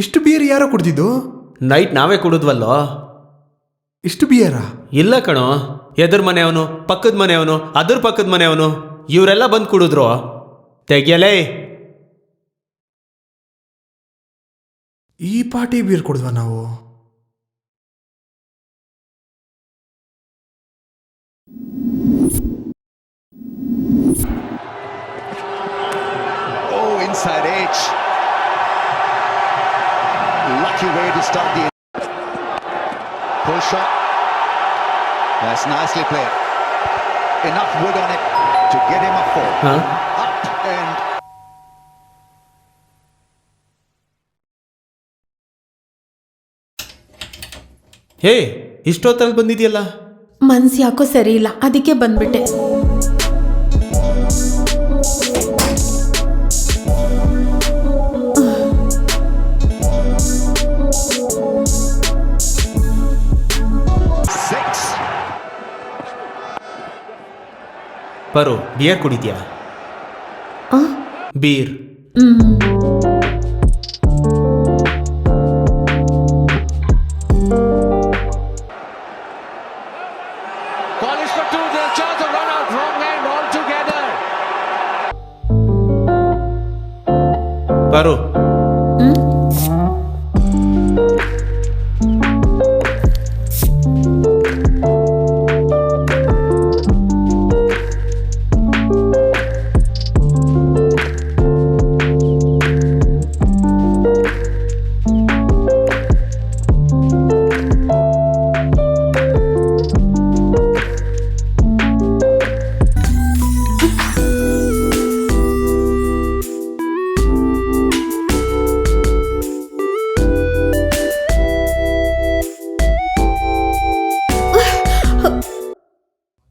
C: ಇಷ್ಟು ಬಿಯರ್ ಯಾರೋ ಕುಡ್ದಿದ್ದು?
G: ನೈಟ್ ನಾವೇ ಕುಡಿದ್ವಲ್ಲೋ.
C: ಇಷ್ಟು ಬಿಯರಾ?
G: ಇಲ್ಲ ಕಣೋ, ಎದುರ್ ಮನೆಯವನು, ಪಕ್ಕದ ಮನೆಯವನು, ಅದ್ರ ಪಕ್ಕದ ಮನೆಯವನು, ಇವರೆಲ್ಲ ಬಂದು ಕುಡಿದ್ರು. ತೆಗಿಯಲೇ.
C: ಈ ಪಾರ್ಟಿ ಬಿಯರ್ ಕುಡಿದ್ವಾ ನಾವು?
I: Oh, inside edge. Lucky way to start the pull shot. That's nicely played. Enough wood on it to get him a four. Up and
G: ಹೇ, ಇಷ್ಟೊತ್ತಲ್ಲಿ ಬಂದಿದ್ಯಲ್ಲ?
E: ಮನ್ಸು ಯಾಕೋ ಸರಿ ಇಲ್ಲ, ಅದಕ್ಕೆ ಬಂದ್ಬಿಟ್ಟೆ.
G: ಪರು, ಬಿಯರ್ ಕುಡಿದ್ಯಾ? ಬೀರ್. ಪರು,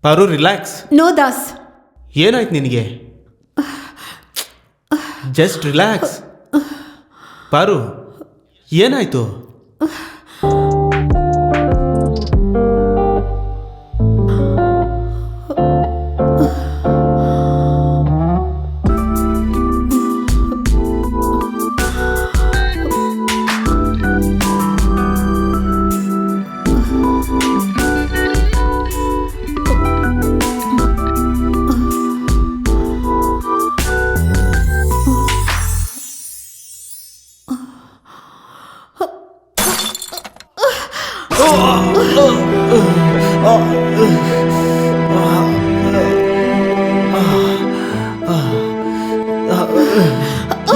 G: ಪಾರು, ರಿಲ್ಯಾಕ್ಸ್.
E: ನೋ ದಾಸ್.
G: ಏನಾಯ್ತು ನಿನಗೆ? Just relax. ಪಾರು, ಏನಾಯ್ತು?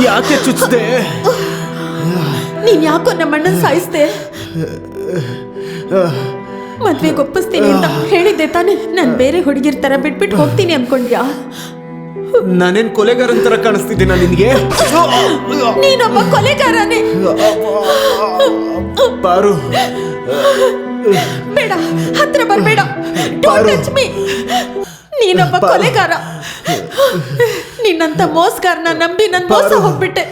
G: ಯಾಕೆ ಚುಚ್ಚಿದೆ?
E: ನೀನ್ ಯಾಕೋ ನಮ್ಮ ಅಣ್ಣನ್ ಸಾಯಿಸ್ದೆ? ಮದ್ವೆಗೆ ಒಪ್ಪಿಸ್ತೀನಿ ಅಂತ ಹೇಳಿದ್ದೆ ತಾನೆ? ನಾನು ಬೇರೆ ಹುಡುಗಿರ್ ತರ ಬಿಟ್ಬಿಟ್ಟು ಹೋಗ್ತೀನಿ ಅನ್ಕೊಂಡ್ಯಾ?
G: ನಾನೇನ್ ಕೊಲೆಗಾರನ ತರ ಕಾಣಿಸ್ತಿದ್ದೀನ ನಿನ್ಗೆ?
E: ನೀನೊಬ್ಬ ಕೊಲೆಗಾರನೇ.
G: ಪಾರು,
E: ಬೇಡ, ಹತ್ರ ಬರ್ಬೇಡ. Don't touch me. ನೀನೊಬ್ಬ ಕೊಲೆಗಾರ. ನಿನ್ನಂತ ಮೋಸಗಾರನ ನಂಬಿ ನನ್ ಮೋಸ ಹೋಗ್ಬಿಟ್ಟೆ.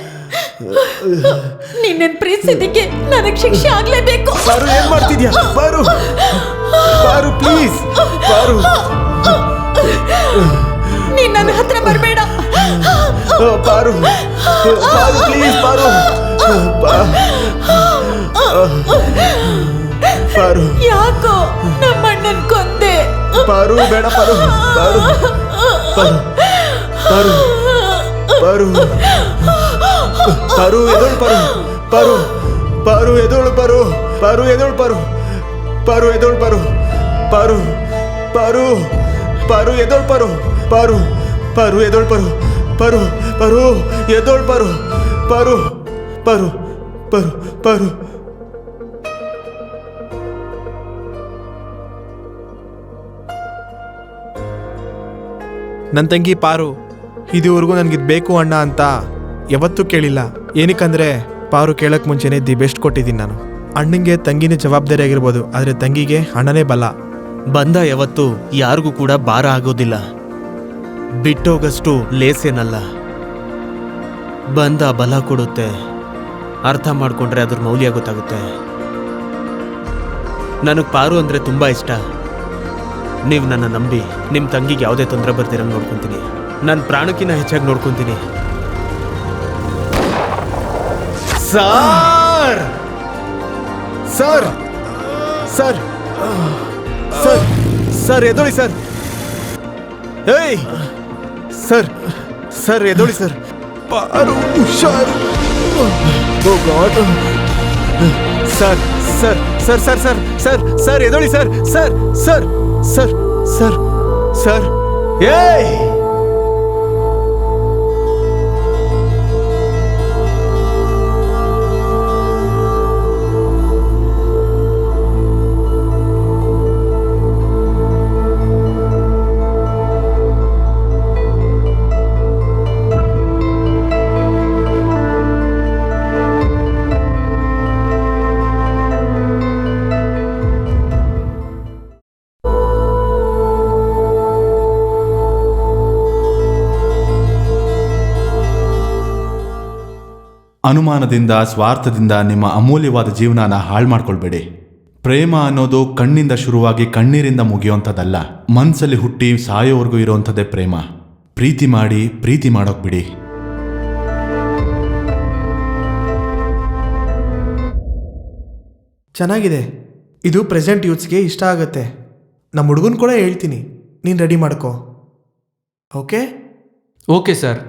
E: ನಿನ್ನ ಪ್ರೀತಿಸಿದ್ದಕ್ಕೆ ನನಗೆ ಶಿಕ್ಷೆ ಆಗ್ಲೇಬೇಕು.
G: ಪಾರು, ಏನ್ ಮಾಡ್ತಿದ್ಯಾ? ಪಾರು, ಪಾರು, ಪ್ಲೀಸ್. ಪಾರು,
E: ನೀನ್ ನನ್ನ ಹತ್ರ ಬರ್ಬೇಡ.
G: ಪಾರು, ಪಾರು, ಪ್ಲೀಸ್. ಪಾರು, ಪಾರು,
E: ಯಾಕೋ ನಮ್ಮ ಅಣ್ಣನ್ ಕೊಂದೆ?
G: ಪಾರು, ಬೇಡ. ಪಾರು, ಪಾರು, ಪಾರು,
C: ಪಾರು ಪಾರು ಪಾರು ಎದೋಳು ಪಾರು ಪಾರು ಪಾರು ಎದೋಳು ಪಾರು ಪಾರು ಎದೋಳು ಪಾರು ಪಾರು ಎದೋಳು ಪಾರು ಪಾರು ಪಾರು ಪಾರು ಎದೋಳು ಪಾರು ಪಾರು ಪಾರು ಎದೋಳು ಪಾರು ಪಾರು ಪಾರು ಎದೋಳು ಪಾರು ಪಾರು ಪಾರು ಪಾರು ಪಾರು ನನ್ನ ತಂಗಿ ಪಾರು ಇದುವರೆಗೂ ನನಗಿದು ಬೇಕು ಅಣ್ಣ ಅಂತ ಯಾವತ್ತೂ ಕೇಳಿಲ್ಲ. ಏನಕ್ಕಂದ್ರೆ ಪಾರು ಕೇಳಕ್ಕೆ ಮುಂಚೆನೇ ದಿ ಬೆಸ್ಟ್ ಕೊಟ್ಟಿದ್ದೀನಿ ನಾನು. ಅಣ್ಣಂಗೆ ತಂಗಿನೇ ಜವಾಬ್ದಾರಿ ಆಗಿರ್ಬೋದು, ಆದರೆ ತಂಗಿಗೆ ಅಣ್ಣನೇ ಬಲ.
G: ಬಂದ ಯಾವತ್ತು ಯಾರಿಗೂ ಕೂಡ ಭಾರ ಆಗೋದಿಲ್ಲ, ಬಿಟ್ಟೋಗಷ್ಟು ಲೇಸೇನಲ್ಲ. ಬಂದ ಬಲ ಕೊಡುತ್ತೆ, ಅರ್ಥ ಮಾಡ್ಕೊಂಡ್ರೆ ಅದ್ರ ಮೌಲ್ಯ ಗೊತ್ತಾಗುತ್ತೆ. ನನಗೆ ಪಾರು ಅಂದರೆ ತುಂಬ ಇಷ್ಟ. ನೀವು ನನ್ನ ನಂಬಿ ನಿಮ್ಮ ತಂಗಿಗೆ ಯಾವುದೇ ತೊಂದರೆ ಬರ್ದಿರಂಗೆ ನೋಡ್ಕೊತೀನಿ. ನನ್ನ ಪ್ರಾಣಕ್ಕಿಂತ ಹೆಚ್ಚಾಗಿ ನೋಡ್ಕೊತೀನಿ.
C: Sir sir sir sir sir ಎದೋಳಿ ಸರ್. ಏಯ್ ಸರ್ ಸರ್ ಎದೋಳಿ ಸರ್. ಪಾರು ಹುಷಾರು. Oh god. Sir sir sir sir sir sir sir ಎದೋಳಿ sir. Sir sir sir sir sir. ಏಯ್
D: ಅನುಮಾನದಿಂದ, ಸ್ವಾರ್ಥದಿಂದ ನಿಮ್ಮ ಅಮೂಲ್ಯವಾದ ಜೀವನನ ಹಾಳು ಮಾಡ್ಕೊಳ್ಬೇಡಿ. ಪ್ರೇಮ ಅನ್ನೋದು ಕಣ್ಣಿಂದ ಶುರುವಾಗಿ ಕಣ್ಣೀರಿಂದ ಮುಗಿಯೋಂಥದ್ದಲ್ಲ. ಮನ್ಸಲ್ಲಿ ಹುಟ್ಟಿ ಸಾಯೋವರೆಗೂ ಇರೋವಂಥದ್ದೇ ಪ್ರೇಮ. ಪ್ರೀತಿ ಮಾಡಿ, ಪ್ರೀತಿ ಮಾಡೋಕ್ ಬಿಡಿ.
C: ಚೆನ್ನಾಗಿದೆ. ಇದು ಪ್ರೆಸೆಂಟ್ ಯೂತ್ಸ್ಗೆ ಇಷ್ಟ ಆಗುತ್ತೆ. ನಮ್ಮ ಹುಡುಗನ ಕೂಡ ಹೇಳ್ತೀನಿ, ನೀನು ರೆಡಿ ಮಾಡ್ಕೋ. Okay
B: okay sir.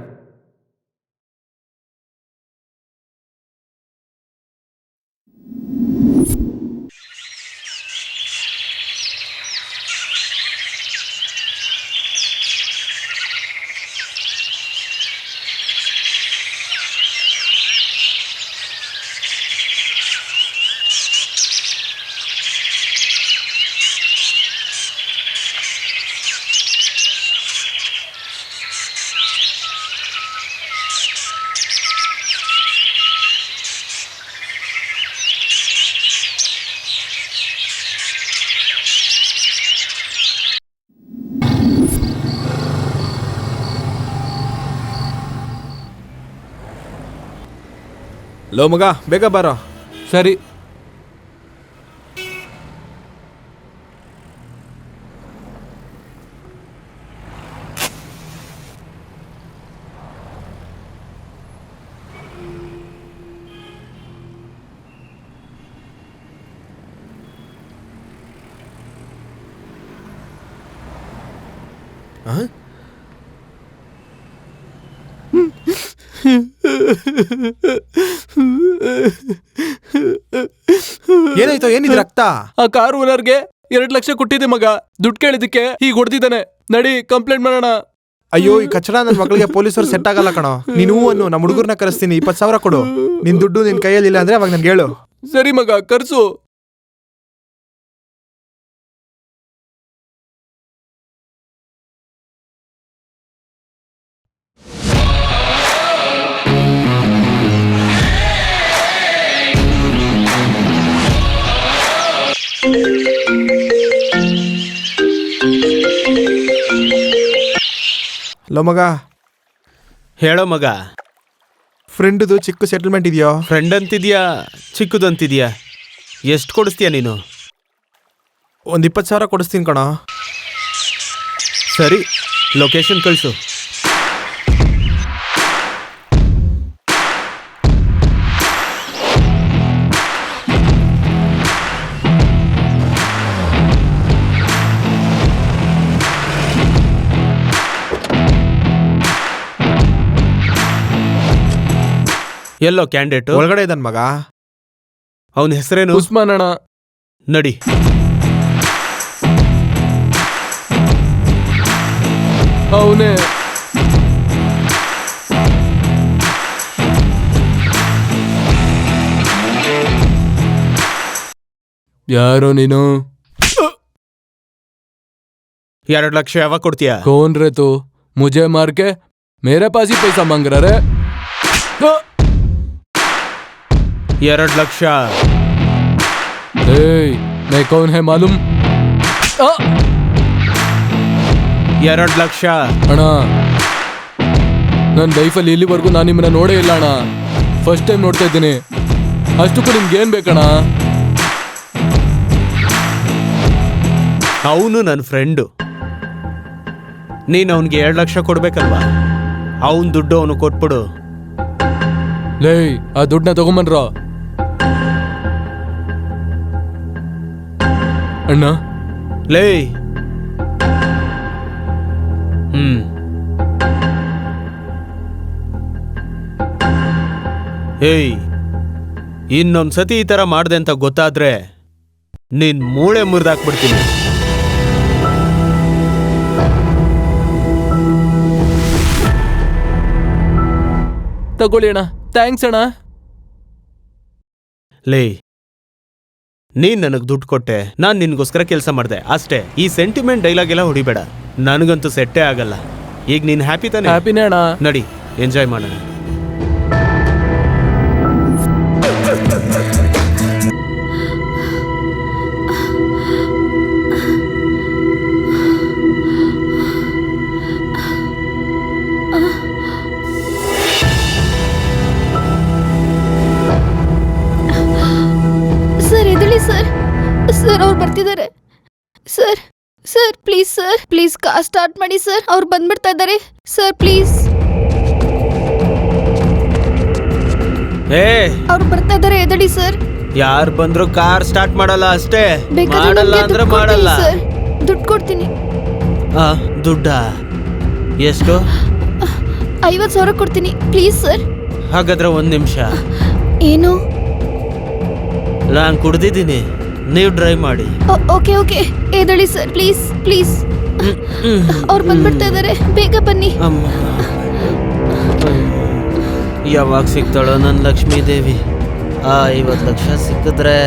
C: ಲೋ ಮಗ, ಬೇಗ ಬಾರೋ.
B: ಸರಿ.
C: ಏನಾಯ್ತು? ಏನಿದ್ ರಕ್ತ?
B: ಆ ಕಾರ್ ಓನರ್ಗೆ 2 ಲಕ್ಷ ಕೊಟ್ಟಿದ್ದೆ ಮಗ. ದುಡ್ಡು ಕೇಳಿದಕ್ಕೆ ಈಗ ಹೊಡೆದಿದ್ದಾನೆ. ನಡಿ ಕಂಪ್ಲೇಂಟ್ ಮಾಡೋಣ.
C: ಅಯ್ಯೋ, ಈ ಕಚಡ ನನ್ನ ಮಗಳಿಗೆ ಪೊಲೀಸರು ಸೆಟ್ ಆಗಲ್ಲ ಕಣೋ. ನೀನು ಅನ್ನು ನಮ್ಮ ಹುಡುಗರ್ನ ಕರೆಸ್ತೀನಿ, 20,000 ಕೊಡು. ನಿನ್ ದುಡ್ಡು ನಿನ್ ಕೈಯಲ್ಲಿ ಇಲ್ಲ ಅಂದ್ರೆ ಅವಾಗ ನನ್ಗೆ ಹೇಳು.
B: ಸರಿ ಮಗ, ಕರ್ಸು.
C: ಲೋ ಮಗ,
G: ಹೇಳೋ ಮಗ.
C: ಫ್ರೆಂಡ್ದು ಚಿಕ್ಕ ಸೆಟಲ್ಮೆಂಟ್ ಇದೆಯೋ?
G: ಫ್ರೆಂಡ್ ಅಂತಿದ್ಯಾ, ಚಿಕ್ಕದಂತಿದ್ಯಾ? ಎಷ್ಟು ಕೊಡಿಸ್ತೀಯ ನೀನು?
C: ಒಂದು 20,000 ಕೊಡಿಸ್ತೀನಿ ಕಣೋ.
G: ಸರಿ, ಲೊಕೇಶನ್ ಕಳಿಸು. ಎಲ್ಲೋ ಕ್ಯಾಂಡಿಡೇಟ್
C: ಒಳಗಡೆ ಇದ್ದಾನ ಮಗ.
G: ಅವನ ಹೆಸರೇನು?
B: ಉಸ್ಮಾನ್ ಅಣ್ಣ.
G: ನಡಿ.
B: ಅವನೇ. ಯಾರೋ ನೀನು?
G: 2 ಲಕ್ಷ ಯಾವಾಗ ಕೊಡ್ತೀಯಾ?
B: कौन रे तू? मुझे मार के मेरे पास ही पैसा मांग रहा रे?
G: 2 ಲಕ್ಷ.
B: मैं कौन है मालूम?
G: 2 ಲಕ್ಷ.
B: ಅಣ್ಣ, ನನ್ನ ಲೈಫಲ್ಲಿ ಇಲ್ಲಿವರೆಗೂ ನಾನು ನಿಮ್ಮನ್ನ ನೋಡೇ ಇಲ್ಲ ಅಣ್ಣ. ಫಸ್ಟ್ ಟೈಮ್ ನೋಡ್ತಾ ಇದ್ದೀನಿ. ಅಷ್ಟಕ್ಕೂ ನಿಮ್ಗೇನ್ ಬೇಕಣ್ಣ?
G: ಅವನು ನನ್ನ ಫ್ರೆಂಡು. ನೀನು ಅವನಿಗೆ 2 ಲಕ್ಷ ಕೊಡ್ಬೇಕಲ್ವಾ? ಅವನ ದುಡ್ಡು ಅವನು ಕೊಟ್ಬಿಡು.
B: ಲೇ, ಆ ದುಡ್ಡನ್ನ ತಗೊಂಬನ್ರ ಅಣ್ಣ.
G: ಲೇ. ಏಯ್, ಇನ್ನೊಂದ್ಸತಿ ಈ ತರ ಮಾಡ್ದೆ ಅಂತ ಗೊತ್ತಾದ್ರೆ ನಿನ್ ಮೂಳೆ ಮುರಿದಾಕ್ಬಿಡ್ತೀನಿ.
B: ತಗೊಳ್ಳಿ ಅಣ್ಣ. ಥ್ಯಾಂಕ್ಸ್ ಅಣ್ಣ.
G: ಲೇ, ನೀನ್ ನನಗ್ ದುಡ್ಡು ಕೊಟ್ಟೆ, ನಾನ್ ನಿನ್ಗೋಸ್ಕರ ಕೆಲಸ ಮಾಡ್ದೆ ಅಷ್ಟೇ. ಈ ಸೆಂಟಿಮೆಂಟ್ ಡೈಲಾಗ್ ಎಲ್ಲ ಹೊಡಿಬೇಡ, ನನಗಂತೂ ಸೆಟ್ಟೇ ಆಗಲ್ಲ. ಈಗ ನೀನ್ ಹ್ಯಾಪಿ ತಾನೆ?
B: ಹ್ಯಾಪಿನೇ ಅಣ್ಣ.
G: ನಡಿ, ಎಂಜಾಯ್ ಮಾಡೋಣ.
H: Sir ಎದಳಿ sir. ಸರ್ ಅವ್ರು ಬರ್ತಿದ್ದಾರೆ. Sir sir please sir, please car start ಮಾಡಿ ಸರ್. ಅವ್ರು ಬಂದ್ಬಿಡ್ತಾ ಇದ್ದಾರೆ ಸರ್, ಪ್ಲೀಸ್. ಅವ್ರು ಬರ್ತಾ ಇದ್ದಾರೆ, ಎದಳಿ ಸರ್.
G: ಯಾರು ಬಂದ್ರು ಕಾರ್ ಸ್ಟಾರ್ಟ್ ಮಾಡಲ್ಲ ಅಷ್ಟೇ.
H: ಬೇಕಾದ್ರೆ
G: ಮಾಡಲ್ಲ
H: ನಮ್ಗೆ
G: ಅಂದ್ರೆ
H: ದುಡ್ಡು ಕೊಡ್ತೀನಿ
G: ಮಾಡಲ್ಲ.
H: ಸರ್, ದುಡ್ಡು ಕೊಡ್ತೀನಿ.
G: ದುಡ್ಡ ಎಷ್ಟು?
H: 50,000 ಕೊಡ್ತೀನಿ ಪ್ಲೀಸ್ ಸರ್.
G: ಹಾಗಾದ್ರೆ 1 ನಿಮಿಷ.
H: ಏನು?
G: ನಾನು ಕುಡ್ದಿದ್ದೀನಿ, ನೀವು ಡ್ರೈವ್ ಮಾಡಿ.
H: ಓಕೆ ಓಕೆ, ಎದಳಿ ಸರ್, ಪ್ಲೀಸ್ ಪ್ಲೀಸ್. ಅವ್ರು ಬಂದ್ಬಿಡ್ತಾ ಇದ್ದಾರೆ, ಬೇಗ ಬನ್ನಿ.
G: ಯಾವಾಗ ಸಿಗ್ತಾಳೋ ನನ್ನ ಲಕ್ಷ್ಮೀ ದೇವಿ? 50 ಲಕ್ಷ ಸಿಕ್ಕಿದ್ರೆ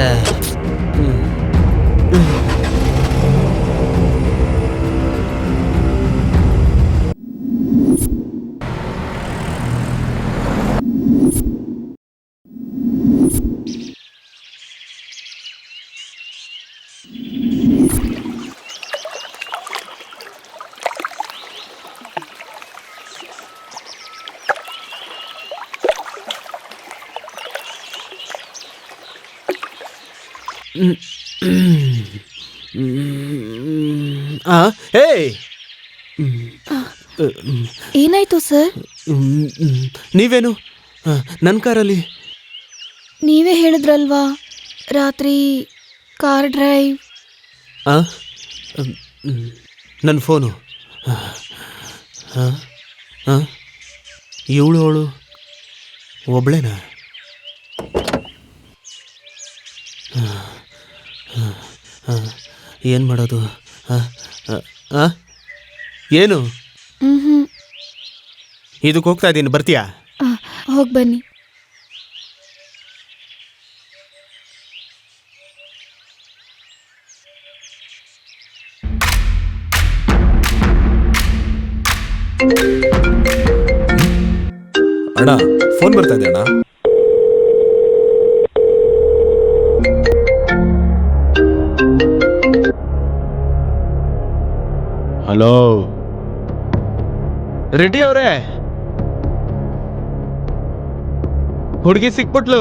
H: ಏನಾಯ್ತು ಸರ್?
G: ನೀವೇನು ನನ್ನ ಕಾರಲ್ಲಿ?
H: ನೀವೇ ಹೇಳಿದ್ರಲ್ವಾ ರಾತ್ರಿ ಕಾರ್ ಡ್ರೈವ್.
G: ನನ್ನ ಫೋನು. ಇವಳು ಅವಳು ಒಬ್ಳೇನಾ? ಏನು ಮಾಡೋದು? ಏನು ಇದಕ್ಕೆ ಹೋಗ್ತಾ ಇದ್ದೀನಿ, ಬರ್ತೀಯಾ?
H: ಹೋಗಿ ಬನ್ನಿ.
C: ಅಣ್ಣ, ಫೋನ್ ಬರ್ತಾ ಇದೆ ಅಣ್ಣ.
D: ಹಲೋ ರೆಡ್ಡಿ ಅವರೇ, ಹುಡುಗಿ ಸಿಕ್ಬಿಟ್ಲು.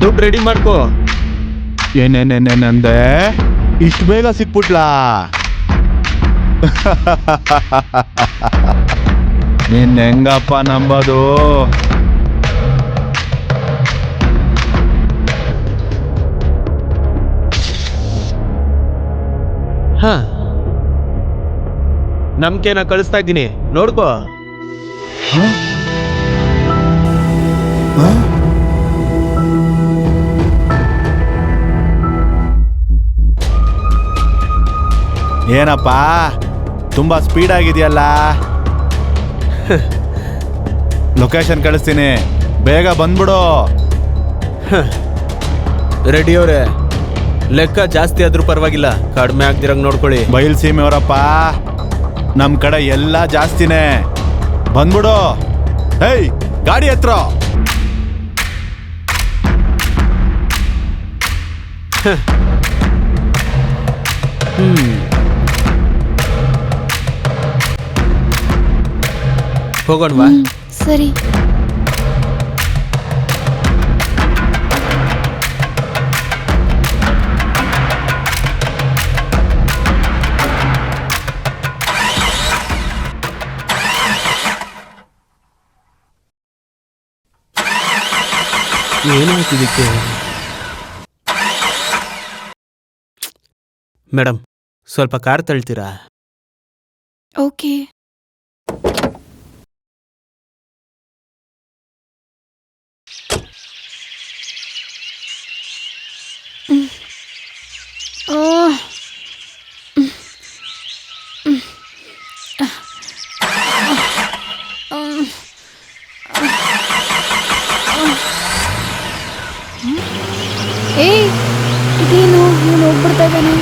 D: ದುಡ್ಡು ರೆಡಿ ಮಾಡ್ಕೋ. ಏನೇನೇನೇನಂದೆ? ಇಷ್ಟು ಬೇಗ ಸಿಕ್ಬಿಟ್ಲಾ? ನೀನ್ ಹೆಂಗಪ್ಪ ನಂಬೋದು?
G: ನಂಬಿಕೆನ ಕಳಿಸ್ತಾ ಇದ್ದೀನಿ, ನೋಡ್ಕೋ.
D: ಏನಪ್ಪ ತುಂಬಾ ಸ್ಪೀಡ್ ಆಗಿದೆಯಲ್ಲ. ಲೊಕೇಶನ್ ಕಳಿಸ್ತೀನಿ, ಬೇಗ ಬಂದ್ಬಿಡು.
G: ರೆಡಿ ಅವ್ರೆ, ಲೆಕ್ಕ ಜಾಸ್ತಿ ಆದ್ರೂ ಪರವಾಗಿಲ್ಲ, ಕಡಿಮೆ ಆಗ್ದಿರಂಗ್ ನೋಡ್ಕೊಳ್ಳಿ.
D: ಬಯಲ್ಸೀಮೆಯವರಪ್ಪ, ನಮ್ ಕಡೆ ಎಲ್ಲ ಜಾಸ್ತಿನೇ. ಬಂದ್ಬಿಡು. ಹೇಯ್, ಗಾಡಿ ಹತ್ರ.
G: ಹೋಗೋಣವಾ?
H: ಸರಿ.
G: ಏನಾಯ್ತಿದಕ್ಕೆ? ಮೇಡಮ್, ಸ್ವಲ್ಪ ಕಾರ್ ತಳ್ತೀರಾ?
H: ಓಕೆ. ಏಯ್, ಇದೇನು ಇವನು ಹೋಗ್ಬಿಡ್ತಾ ಇದ್ದಾನೆ.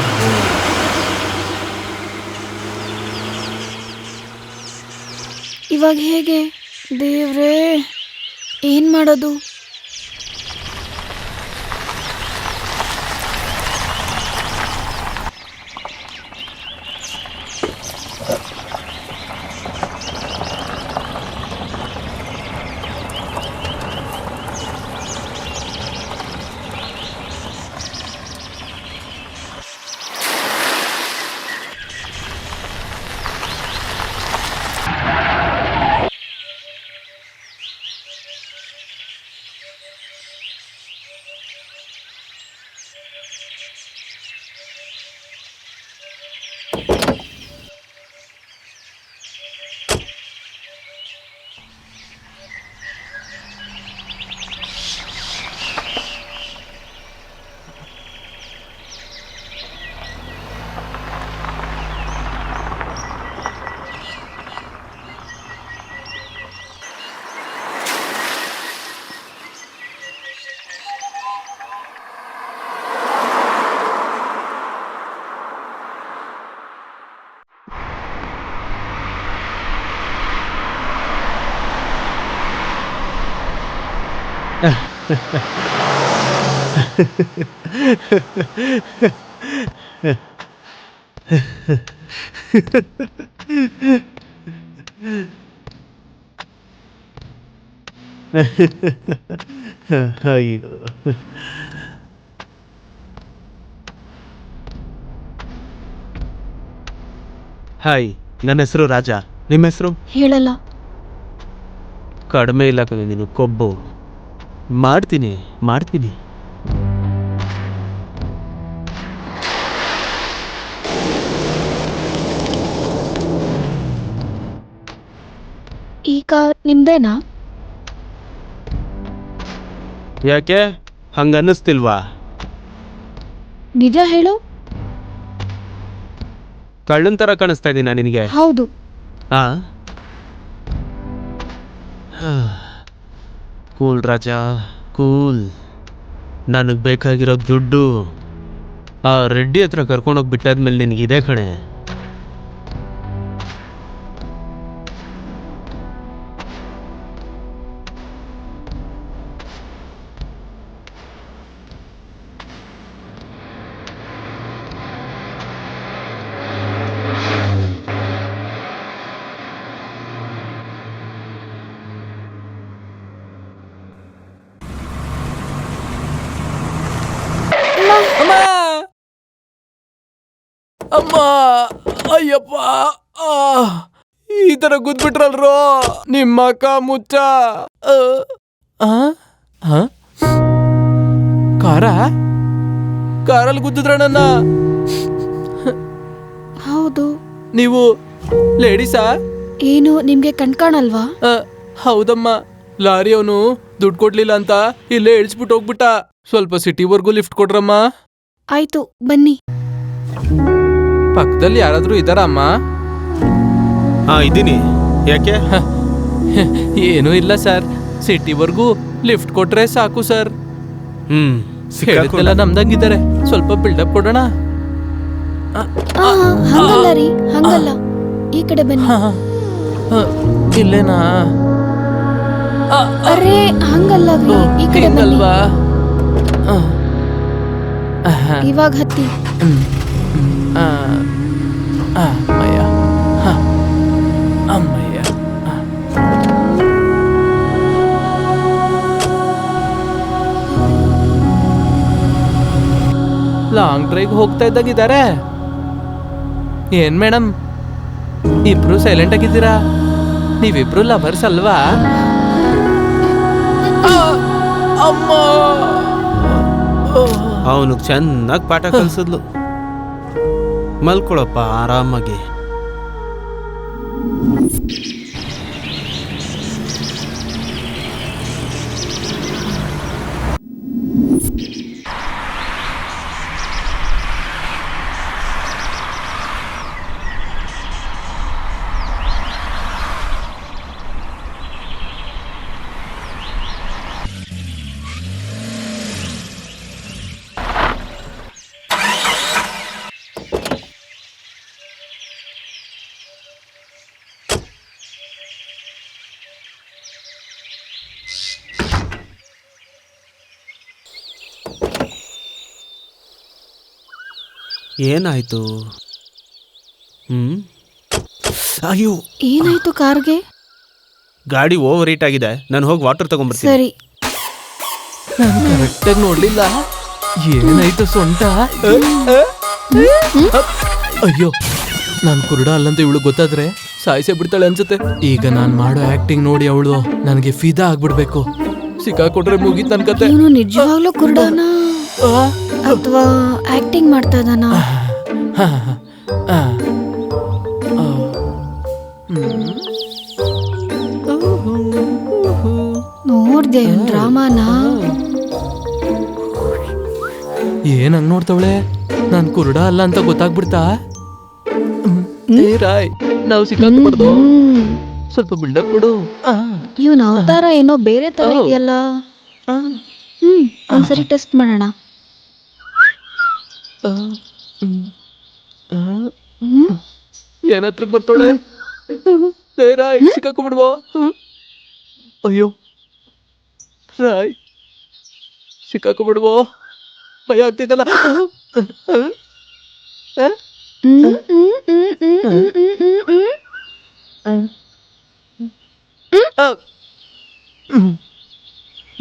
H: ಇವಾಗ ಹೇಗೆ ದೇವ್ರೇ, ಏನ್ ಮಾಡೋದು?
G: ಅಯ್ಯೋ. ಹಾಯ್, ನನ್ನ ಹೆಸರು ರಾಜ. ನಿಮ್ಮ ಹೆಸರು?
H: ಹೇಳಲ್ಲ.
G: ಕಡಿಮೆ ಇಲ್ಲ ಕಣೆ ನೀನು, ಕೊಬ್ಬು. ಮಾಡ್ತೀನಿ.
H: ಈ ಕಾರ್ ನಿಮ್ದೇನಾ?
G: ಯಾಕೆ ಹಂಗ ಅನ್ನಿಸ್ತಿಲ್ವಾ?
H: ನಿಜ ಹೇಳು.
G: ಕಳ್ಳನ್ ತರ ಕಾಣಿಸ್ತಾ ಇದ್ದೀನ ನಿನಗೆ?
H: ಹೌದು.
G: ಕೂಲ್ ರಾಜ, ಕೂಲ್. ನನಗೆ ಬೇಕಾಗಿರೋ ದುಡ್ಡು ಆ ರೆಡ್ಡಿ ಹತ್ರ ಕರ್ಕೊಂಡೋಗಿ ಬಿಟ್ಟಾದ್ಮೇಲೆ ನಿನಗಿದೆ ಕಣೆ.
B: ಅಮ್ಮ, ಅಯ್ಯಪ್ಪ, ಈ ತರ ಗುದ್ಬಿಟ್ರಲ್ರೋ ನಿಮ್ಮ ಅಕ್ಕ ಮುಚ್ಚ. ಕಾರಲ್ಲಿ ಗುದ್ದಿದ್ರ ನನ್ನ?
H: ಹೌದು.
B: ನೀವು ಲೇಡೀಸಾ?
H: ಏನು ನಿಮ್ಗೆ ಕಣ್ಕಾಣಲ್ವಾ?
B: ಹೌದಮ್ಮ, ಲಾರಿ ಅವನು ದುಡ್ಡು ಕೊಡ್ಲಿಲ್ಲ ಅಂತ ಇಲ್ಲೇ ಇಳಿಸ್ಬಿಟ್ಟು ಹೋಗ್ಬಿಟ್ಟ. ಸ್ವಲ್ಪ ಸಿಟಿವರೆಗೂ ಲಿಫ್ಟ್ ಕೊಡ್ರಮ್ಮ.
H: ಆಯ್ತು ಬನ್ನಿ.
B: ಪಕ್ಕದಲ್ಲಿ ಯಾರಾದ್ರೂ ಇದಾರ ಅಮ್ಮ?
G: ಹಾ ಇದ್ದೀನಿ. ಯಾಕೆ?
B: ಏನೂ ಇಲ್ಲ ಸರ್, ಸಿಟಿವರೆಗೂ ಲಿಫ್ಟ್ ಕೊಟ್ರೆ ಸಾಕು ಸರ್. ಹೇಳಿದ್ದೆಲ್ಲ ನಮ್ದಂಗಿದ್ದಾರೆ, ಸ್ವಲ್ಪ ಬಿಲ್ಡಪ್ ಕೊಡೋಣ.
H: ಹಂಗಲ್ಲ ರೀ, ಹಂಗಲ್ಲ, ಈ ಕಡೆ ಬನ್ನಿ.
B: ಇಲ್ಲೇನಾ?
H: ಅರೆ ಹಂಗಲ್ಲ ರೀ, ಈ ಕಡೆ ಬನ್ನಿ.
B: ಹಿಂಗಲ್ವಾ?
H: ಇವಾಗ ಹತ್ತಿ.
B: ಅಮ್ಮಯ್ಯ, ಅಮ್ಮಯ್ಯ. ಲಾಂಗ್ ಡ್ರೈವ್ ಹೋಗ್ತಾ ಇದ್ದಾಗಿದ್ದಾರೆ. ಏನ್ ಮೇಡಮ್, ಇಬ್ರು ಸೈಲೆಂಟ್ ಆಗಿದ್ದೀರಾ? ನೀವಿಬ್ರು ಲವರ್ಸ್ ಅಲ್ವಾ? ಅಮ್ಮ,
G: ಅವನು ಚೆನ್ನಾಗಿ ಪಾಠ ಕಲಿಸಿದ್ಲು. ಮಲ್ಕೊಳಪ್ಪ ಆರಾಮಾಗಿ. ಏನಾಯ್ತು? ಅಯ್ಯೋ,
H: ಏನಾಯ್ತು ಕಾರ್ಗೆ?
G: ಗಾಡಿ ಓವರ್ ಹೀಟ್ ಆಗಿದೆ. ನಾನು ಹೋಗಿ ವಾಟರ್ ತಗೊಂಡ್ಬರ್ತೀನಿ.
H: ಸರಿ.
B: ನಾನು ಕರೆಕ್ಟಾಗಿ ನೋಡ್ಲಿಲ್ಲ. ಏನಾಯ್ತು ಸೊಂಟ? ಅಯ್ಯೋ, ನಾನು ಕುರುಡ ಅಲ್ಲಂತ ಇವಳು ಗೊತ್ತಾದ್ರೆ ಸಾಯಿಸೇ ಬಿಡ್ತಾಳೆ ಅನ್ಸುತ್ತೆ. ಈಗ ನಾನು ಮಾಡೋ ಆಕ್ಟಿಂಗ್ ನೋಡಿ ಅವಳು ನನಗೆ ಫಿದಾ ಆಗ್ಬಿಡ್ಬೇಕು. ಸಿಕ್ಕಾಕೊಟ್ರೆ ಮುಗೀತು ನನ್ ಕತೆ.
H: ಇವನು ನಿಜವಾಗ್ಲೂ ಕುರುಡನ ಅಥವಾ ಆಕ್ಟಿಂಗ್ ಮಾಡ್ತಾ ಇದ್ದಾನ? ನೋಡ್ದೆ ಡ್ರಾಮಾನ?
B: ಏನ್ ಹಂಗ್ ನೋಡ್ತವಳೆ? ನಾನ್ ಕುರುಡ ಅಲ್ಲ ಅಂತ ಗೊತ್ತಾಗ್ಬಿಡ್ತಾ? ರಾಯ್, ನಾವು ಸಿಕ್ಕಾಕ್ಬಾರ್ದು. ಸ್ವಲ್ಪ ಬಿಲ್ಡಪ್ ಕೊಡು.
H: ಇವನ್ ಅವತಾರ ಏನೋ ಬೇರೆ ತರ ಇದೆಯಲ್ಲ. ಒಂದ್ಸರಿ ಟೆಸ್ಟ್ ಮಾಡೋಣ.
B: ಏನತ್ರ ಬರ್ತವಳೆ? ರಾಯ್, ಸಿಕ್ಕಾಕೊಂಡ್ಬಿಡ್ಬೋ. ಅಯ್ಯೋ ರಾಯ್, ಸಿಕ್ಕಾಕೊಂಡ್ಬಿಡ್ಬೋ. ಭಯ ಆಗ್ತಿದ್ದಲ್ಲ.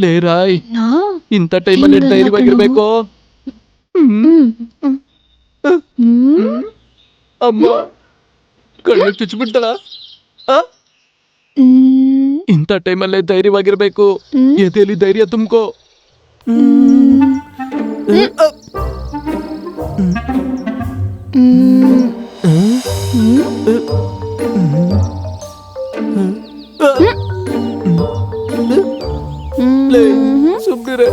B: ಲೇ ರಾಯ್, ಇಂಥ ಟೈಮಲ್ಲಿ ಧೈರ್ಯವಾಗಿರ್ಬೇಕು. ಅಮ್ಮ ಕಣ್ಣು ಚುಚ್ಚಿಬಿಡ್ತಾಳ. ಇಂಥ ಟೈಮಲ್ಲೇ ಧೈರ್ಯವಾಗಿರ್ಬೇಕು. ಎದೆಯಲ್ಲಿ ಧೈರ್ಯ ತುಂಬ್ಕೋ. ಸುಮ್ನಿರೆ.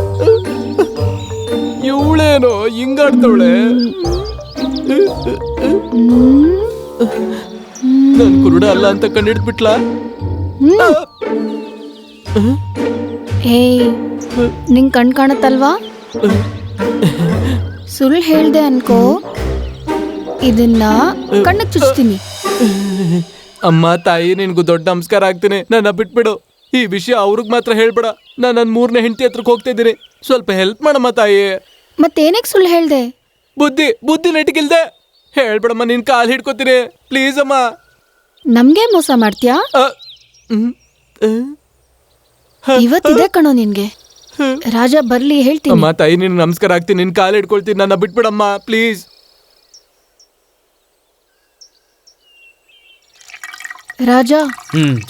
B: ಇವಳೇನೋ ಹಿಂಗಾಡ್ತವಳೆ. ನನ್ ಕುರುಡ ಅಲ್ಲ ಅಂತ ಕಂಡಿಡ್ಬಿಟ್ಲಾ?
H: ಏಯ್, ನಿಂಗ್ ಕಣ್ ಕಾಣತ್ತಲ್ವಾ? ಸುಳ್ಳು ಹೇಳ್ದೆ ಅನ್ಕೋ, ಇದನ್ನ ಕಣ್ಣಕ್ ಚುಚ್ತೀನಿ.
B: ಅಮ್ಮ ತಾಯಿ, ನಿನ್ಗೂ ದೊಡ್ಡ ನಮಸ್ಕಾರ ಆಗ್ತೀನಿ. ನನ್ನ ಬಿಟ್ಬಿಡು. ಈ ವಿಷಯ ಅವ್ರಿಗೆ ಮಾತ್ರ ಹೇಳ್ಬೇಡ. ನಾನು ನನ್ನ 3ನೇ ಹೆಂಡತಿ ಹತ್ರಕ್ಕೆ ಹೋಗ್ತಾ ಇದ್ದೀನಿ. ಸ್ವಲ್ಪ ಹೆಲ್ಪ್ ಮಾಡಮ್ಮ ತಾಯಿ.
H: ಮತ್ತೇನಕ್ ಸುಳ್ಳು ಹೇಳ್ದೆ?
B: ಬುದ್ಧಿ ನೆಟ್ಟಿಗಿಲ್ದೆ ಹೇಳ್ಬೇಡಮ್ಮ. ನಿನ್ ಕಾಲ್ ಹಿಡ್ಕೋತೀನಿ ಪ್ಲೀಸ್ ಅಮ್ಮ.
H: ನಮ್ಗೆ ಮೋಸ ಮಾಡ್ತೀಯಾ? ಇವತ್ತಿದೆ ಕಣೋ ನಿನ್ಗೆ. ರಾಜ ಬರ್ಲಿ ಹೇಳ್ತೀನಿ.
B: ಅಮ್ಮ ತಾಯಿ, ನಿನ್ ನಮಸ್ಕಾರ ಆಗ್ತೀನಿ. ನಿನ್ ಕಾಲ್ ಹಿಡ್ಕೊಳ್ತೀನಿ. ನನ್ನ ಬಿಟ್ಬಿಡಮ್ಮ ಪ್ಲೀಸ್.
H: ರಾಜ,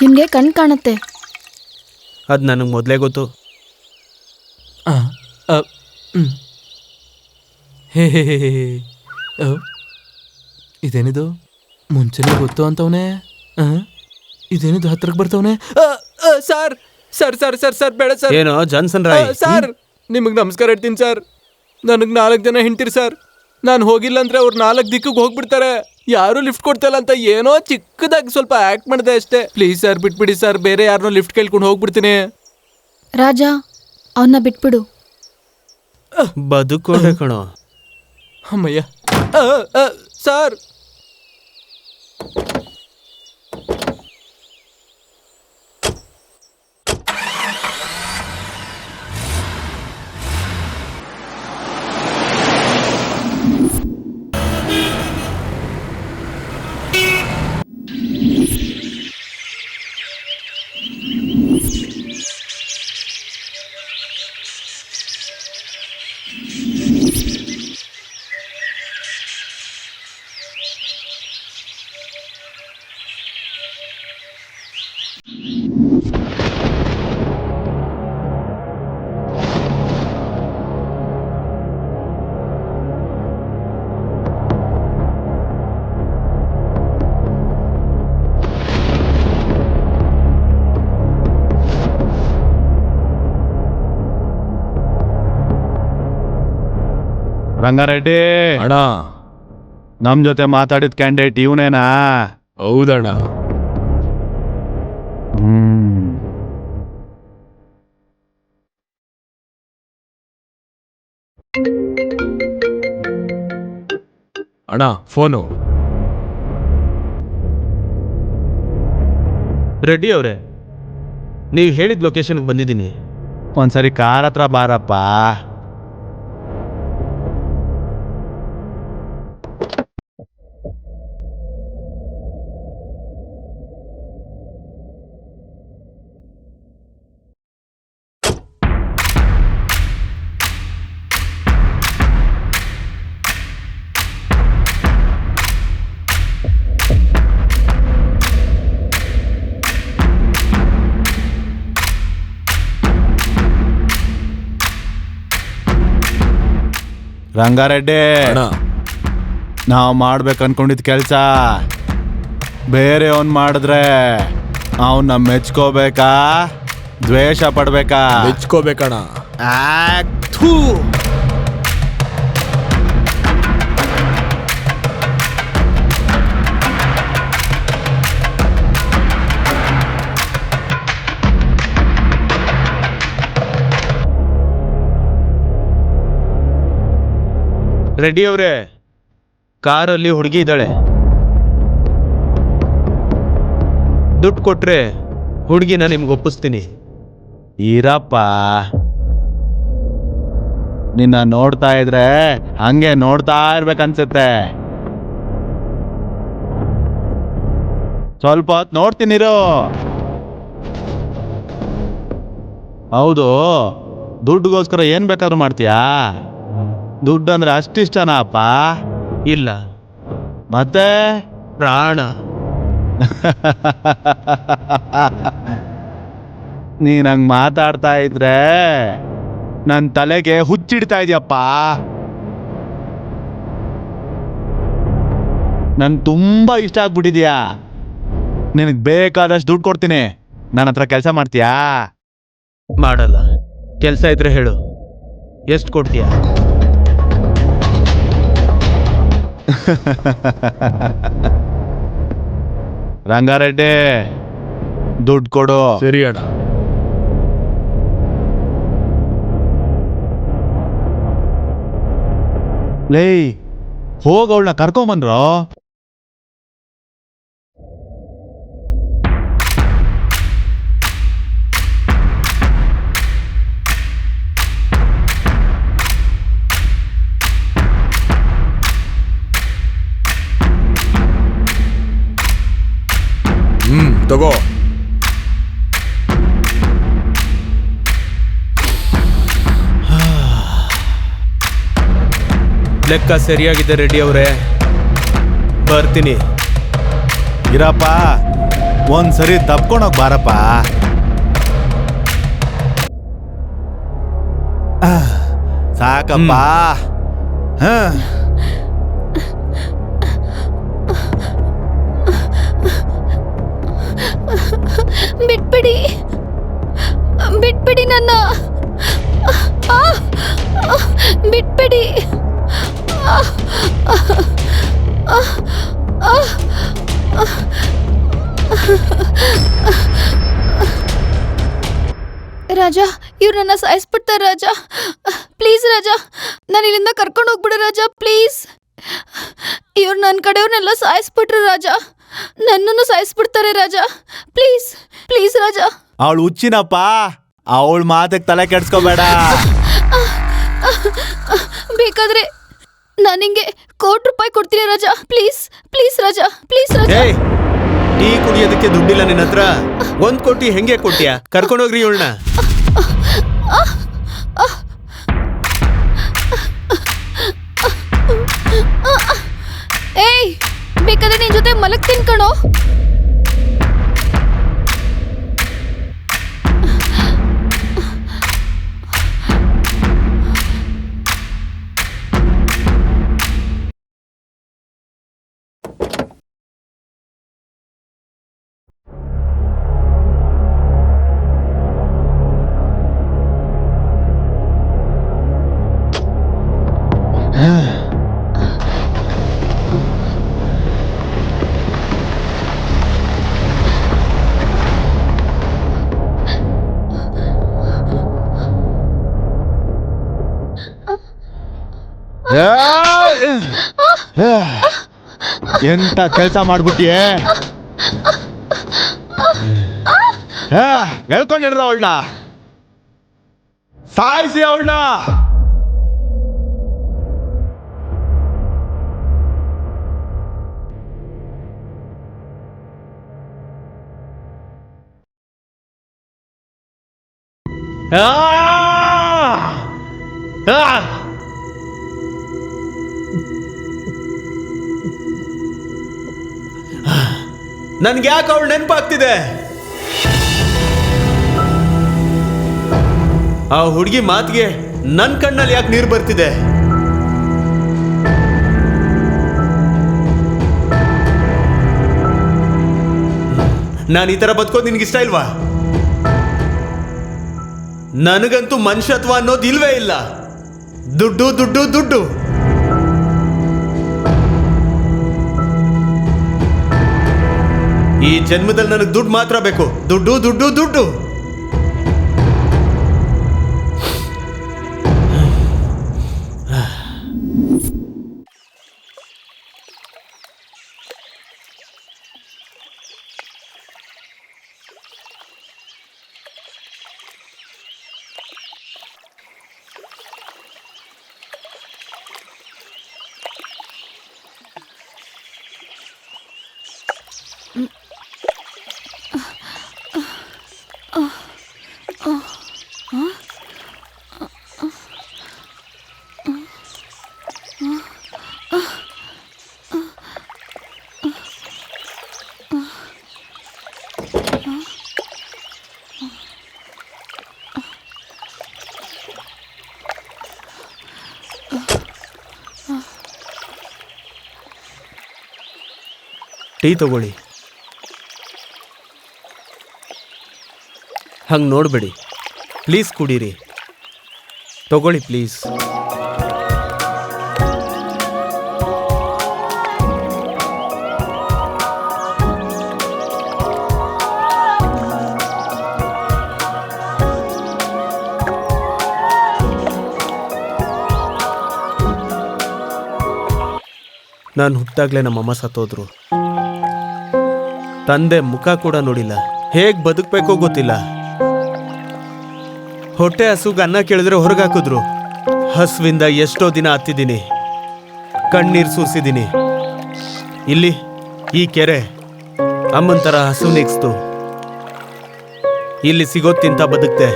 H: ನಿನ್ಗೆ ಕಣ್ ಕಾಣುತ್ತೆ.
G: ಅದು ನನಗೆ ಮೊದಲೇ ಗೊತ್ತು.
B: ಇದೇನಿದು? ಮುಂಚೆನೆ ಗೊತ್ತು ಅಂತವನೇ. ಇದೇನಿದು ಹತ್ರಕ್ಕೆ ಬರ್ತವನೆ? Sir sir sir sir sir ಬೇಡ ಸರ್.
G: ಏನೋ ಜಾನ್ಸನ್ ರಾಯ್?
B: ಸರ್ ನಿಮಗೆ ನಮಸ್ಕಾರ ಹೇಳ್ತೀನಿ ಸರ್. ನನಗೆ 4 ಜನ ಹೆಂಡ್ತಿರು ಸರ್. ನಾನು ಹೋಗಿಲ್ಲ ಅಂದ್ರೆ ಅವ್ರು 4 ದಿಕ್ಕಿಗೆ ಹೋಗ್ಬಿಡ್ತಾರೆ. ಯಾರು ಲಿಫ್ಟ್ ಕೊಡ್ತಾಯಿಲ್ಲ ಅಂತ ಏನೋ ಚಿಕ್ಕದಾಗಿ ಸ್ವಲ್ಪ ಆಕ್ಟ್ ಮಾಡಿದೆ ಅಷ್ಟೇ. ಪ್ಲೀಸ್ ಸರ್ ಬಿಟ್ಬಿಡಿ ಸರ್. ಬೇರೆ ಯಾರನ್ನೋ ಲಿಫ್ಟ್ ಕೇಳ್ಕೊಂಡು ಹೋಗ್ಬಿಡ್ತೀನಿ.
H: ರಾಜ ಅವನ್ನ ಬಿಟ್ಬಿಡು.
G: ಬದುಕೋಡೆ ಕಣೋ.
B: ಅಮ್ಮಯ್ಯ. ಸರ್
D: ರಂಗಾರೆಡ್ಡಿ
A: ಅಣ್ಣ.
D: ನಮ್ ಜೊತೆ ಮಾತಾಡಿದ ಕ್ಯಾಂಡಿಡೇಟ್ ಇವನೇನಾ?
A: ಹೌದಣ್ಣ. ಅಣ್ಣ ಫೋನು.
G: ರೆಡ್ಡಿ ಅವರೇ, ನೀವು ಹೇಳಿದ ಲೊಕೇಶನ್ಗೆ ಬಂದಿದ್ದೀನಿ.
D: ಒಂದ್ಸರಿ ಕಾರ್ ಹತ್ರ ಬಾರಪ್ಪ. ರಂಗಾರೆಡ್ಡಿ, ನಾವು ಮಾಡ್ಬೇಕು ಅನ್ಕೊಂಡಿದ್ ಕೆಲಸ ಬೇರೆ ಅವ್ನ್ ಮಾಡಿದ್ರೆ ಅವನ್ನ ಮೆಚ್ಕೋಬೇಕಾ ದ್ವೇಷ ಪಡ್ಬೇಕಾ?
A: ಮೆಚ್ಕೋಬೇಕಣ್ಣ.
D: ಥೂ.
G: ರೆಡ್ಡಿ ಅವರೇ, ಕಾರಲ್ಲಿ ಹುಡುಗಿ ಇದ್ದಾಳೆ. ದುಡ್ಡು ಕೊಟ್ರೆ ಹುಡುಗಿನ ನಿಮ್ಗೆ ಒಪ್ಪಿಸ್ತೀನಿ.
D: ಈರಪ್ಪ, ನಿನ್ನ ನೋಡ್ತಾ ಇದ್ರೆ ಹಂಗೆ ನೋಡ್ತಾ ಇರ್ಬೇಕನ್ಸುತ್ತೆ. ಸ್ವಲ್ಪ ಹೊತ್ತು ನೋಡ್ತೀನಿರು. ಹೌದು, ದುಡ್ಡುಗೋಸ್ಕರ ಏನ್ ಬೇಕಾದ್ರೂ ಮಾಡ್ತೀಯಾ? ದುಡ್ಡು ಅಂದ್ರೆ ಅಷ್ಟಿಷ್ಟನಾ ಅಪ್ಪ?
G: ಇಲ್ಲ,
D: ಮತ್ತೆ
G: ಪ್ರಾಣ.
D: ನೀನ್ ಹಂಗ್ ಮಾತಾಡ್ತಾ ಇದ್ರೆ ನನ್ನ ತಲೆಗೆ ಹುಚ್ಚಿಡ್ತಾ ಇದೆಯಪ್ಪ. ನನ್ ತುಂಬಾ ಇಷ್ಟ ಆಗ್ಬಿಟ್ಟಿದ್ಯಾ. ನಿನಗೆ ಬೇಕಾದಷ್ಟು ದುಡ್ಡು ಕೊಡ್ತೀನಿ. ನನ್ನ ಹತ್ರ ಕೆಲಸ ಮಾಡ್ತೀಯಾ?
G: ಮಾಡಲ್ಲ. ಕೆಲಸ ಇದ್ರೆ ಹೇಳು, ಎಷ್ಟು ಕೊಡ್ತೀಯ?
D: ರಂಗಾರೆಡ್ಡಿ, ದುಡ್ಡು ಕೊಡು.
A: ಸರಿ ಅಣ್ಣ.
D: ಲೇ, ಹೋಗವಳನ್ನ ಕರ್ಕೊಂಬನ್ರೋ.
A: ತಗೋ.
G: ಲೆಕ್ಕ ಸರಿಯಾಗಿದೆ ರೆಡ್ಡಿ ಅವರೇ, ಬರ್ತೀನಿ.
D: ಇರಪ್ಪ, ಒಂದ್ಸರಿ ತಪ್ಕೊಂಡೋಗ್ ಬಾರಪ್ಪ. ಸಾಕಪ್ಪ.
H: ಬಿಟ್ಬಿಡಿ. ಬಿಟ್ಬಿಡಿ ನನ್ನ. ಬಿಟ್ಬಿಡಿ. ರಾಜ, ಇವ್ರು ನನ್ನ ಸಾಯಿಸ್ಬಿಡ್ತಾರೆ ರಾಜ. ಪ್ಲೀಸ್ ರಾಜ, ನಾನು ಇಲ್ಲಿಂದ ಕರ್ಕೊಂಡು ಹೋಗ್ಬಿಡು ರಾಜ, ಪ್ಲೀಸ್. ಇವ್ರು ನನ್ನ ಕಡೆಯವ್ರನ್ನೆಲ್ಲ ಸಾಯಿಸ್ಬಿಟ್ರು ರಾಜ. ನನ್ನನ್ನು ಸಾಯಿಸ್ಬಿಡ್ತಾರೆ ರಾಜ. ಪ್ಲೀಸ್ ಪ್ಲೀಸ್ ರಾಜ.
D: ಅವಳು ಹುಚ್ಚಿನಪ್ಪ, ಅವಳ ಮಾತಕ್ಕೆ ತಲೆ ಕೆಡ್ಸ್ಕೋಬೇಡ.
H: ಬೇಕಾದ್ರೆ ನಾನು ನಿಂಗೆ ₹1,00,00,000 ಕೊಡ್ತೀನಿ ರಾಜ. ಪ್ಲೀಸ್ ಪ್ಲೀಸ್ ರಾಜ, ಪ್ಲೀಸ್ ರಾಜ.
G: ಏಯ್, ಟೀ ಕುಡಿಯೋದಕ್ಕೆ ದುಡ್ಡಿಲ್ಲ ನಿನ್ನ ಹತ್ರ. 1 ಕೋಟಿ ಹೆಂಗೆ ಕೊಟ್ಟಿಯಾ? ಕರ್ಕೊಂಡೋಗ್ರಿ ಇವಳನ್ನ.
H: ಏಯ್, ಬೇಕಾದ್ರೆ ನಿನ್ ಜೊತೆ ಮಲಗ್ತೀನಿ ಕಣೋ.
D: ಎಂತ ಕೆಲಸ ಮಾಡ್ಬಿಟ್ಟಿಯೇ? ಹೇಳ್ಕೊಂಡಿಡ್ದ ಅವಳನ್ನ, ಸಾಯಿಸಿ ಅವಳನ್ನ.
G: ನನ್ಗೆ ಯಾಕೆ ಅವಳು ನೆನಪಾಗ್ತಿದೆ? ಆ ಹುಡುಗಿ ಮಾತಿಗೆ ನನ್ನ ಕಣ್ಣಲ್ಲಿ ಯಾಕೆ ನೀರು ಬರ್ತಿದೆ? ನಾನು ಈ ತರ ಬದುಕೋದು ನಿನ್ಗಿಷ್ಟ ಇಲ್ವಾ? ನನಗಂತೂ ಮನುಷ್ಯತ್ವ ಅನ್ನೋದು ಇಲ್ವೇ ಇಲ್ಲ. ದುಡ್ಡು ದುಡ್ಡು ದುಡ್ಡು. ಈ ಜನ್ಮದಲ್ಲಿ ನನಗೆ ದುಡ್ಡು ಮಾತ್ರ ಬೇಕು. ದುಡ್ಡು ದುಡ್ಡು ದುಡ್ಡು. ಟೀ ತಗೊಳ್ಳಿ. ಹಂಗೆ ನೋಡಬೇಡಿ ಪ್ಲೀಸ್, ಕುಡೀರಿ. ತಗೊಳ್ಳಿ ಪ್ಲೀಸ್. ನಾನು ಹುಟ್ಟಾಗ್ಲೇ ನಮ್ಮಮ್ಮ ಸತ್ತೋದ್ರು. ತಂದೆ ಮುಖ ಕೂಡ ನೋಡಿಲ್ಲ. ಹೇಗ್ ಬದುಕಬೇಕೋ ಗೊತ್ತಿಲ್ಲ. ಹೊಟ್ಟೆ ಹಸುಗೆ ಅನ್ನ ಕೇಳಿದ್ರೆ ಹೊರಗಾಕಿದ್ರು. ಹಸುವಿಂದ ಎಷ್ಟೋ ದಿನ ಹತ್ತಿದ್ದೀನಿ, ಕಣ್ಣೀರು ಸುರಿಸಿದ್ದೀನಿ. ಇಲ್ಲಿ ಈ ಕೆರೆ ಅಮ್ಮನ ಥರ ಹಸು ನೆಕ್ಸ್ತು. ಇಲ್ಲಿ ಸಿಗೋದ್ಕಿಂತ ಬದುಕ್ತೆ.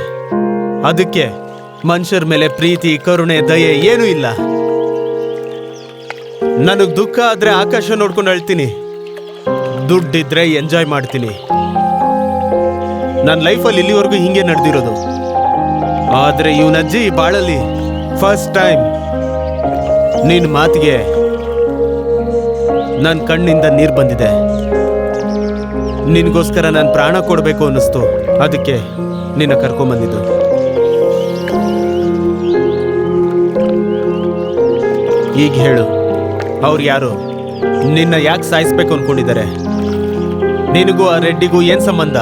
G: ಅದಕ್ಕೆ ಮನುಷ್ಯರ ಮೇಲೆ ಪ್ರೀತಿ, ಕರುಣೆ, ದಯೆ ಏನೂ ಇಲ್ಲ. ನನಗೆ ದುಃಖ ಆದ್ರೆ ಆಕಾಶ ನೋಡ್ಕೊಂಡು ಅಳ್ತೀನಿ, ದುಡ್ಡಿದ್ರೆ ಎಂಜಾಯ್ ಮಾಡ್ತೀನಿ. ನನ್ನ ಲೈಫಲ್ಲಿ ಇಲ್ಲಿವರೆಗೂ ಹಿಂಗೆ ನಡೆದಿರೋದು. ಆದ್ರೆ ಇವನಜ್ಜಿ ಬಾಳಲ್ಲಿ ಫಸ್ಟ್ ಟೈಮ್ ನಿನ್ನ ಮಾತಿಗೆ ನನ್ನ ಕಣ್ಣಿಂದ ನೀರು ಬಂದಿದೆ. ನಿನಗೋಸ್ಕರ ನಾನು ಪ್ರಾಣ ಕೊಡಬೇಕು ಅನ್ನಿಸ್ತು. ಅದಕ್ಕೆ ನಿನ್ನ ಕರ್ಕೊಂಬಂದಿದ್ದು. ಈಗ ಹೇಳು, ಅವ್ರು ಯಾರು? ನಿನ್ನ ಯಾಕೆ ಸಾಯಿಸ್ಬೇಕು ಅನ್ಕೊಂಡಿದ್ದಾರೆ? ನಿನಗೂ ಆ ರೆಡ್ಡಿಗೂ ಏನ್ ಸಂಬಂಧ?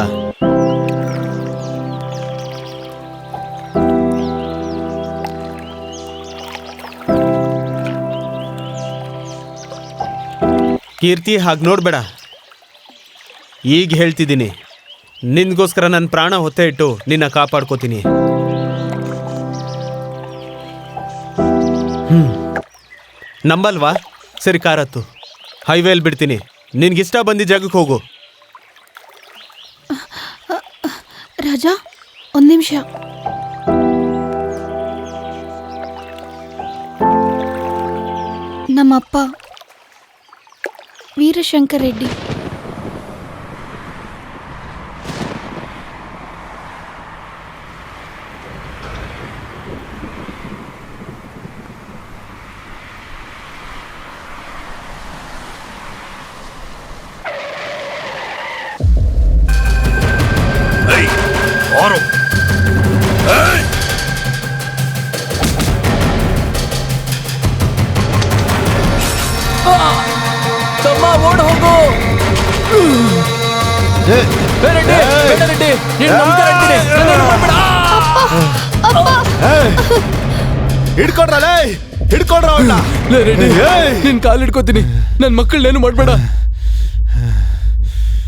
G: ಕೀರ್ತಿ, ಹಾಗೆ ನೋಡ್ಬೇಡ. ಈಗ ಹೇಳ್ತಿದ್ದೀನಿ, ನಿನ್ಗೋಸ್ಕರ ನನ್ನ ಪ್ರಾಣ ಹೊತ್ತೆ ಇಟ್ಟು ನಿನ್ನ ಕಾಪಾಡ್ಕೋತೀನಿ. ನಂಬಲ್ವಾ? ಸರಿ, ಕಾರತ್ತು ಹೈವೇಲಿ ಬಿಡ್ತೀನಿ. ನಿನ್ಗಿಷ್ಟ ಬಂದಿದ್ದ ಜಾಗಕ್ಕೆ ಹೋಗು.
H: ರಾಜ, ಒಂದು ನಿಮಿಷ. ನಮ್ಮಪ್ಪ ವೀರಶಂಕರ್ ರೆಡ್ಡಿ.
B: ತಮ್ಮ, ಓಡ್ ಹೋಗು. ರೆಡ್ಡಿ, ರೆಡ್ಡಿ, ನೀನ್ ನಂಬ್ತಾ ಇರ್ತೀನಿ. ನನ್ನೇನು ಮಾಡ್ಬೇಡ.
D: ಹಿಡ್ಕೊಡ್ರಲೇ, ಹಿಡ್ಕೊಡ್ರ ಅವನ್ನ.
B: ರೆಡ್ಡಿ, ನಿನ್ ಕಾಲು ಹಿಡ್ಕೋತೀನಿ. ನನ್ ಮಕ್ಕಳನ್ನೇನು ಮಾಡ್ಬೇಡ.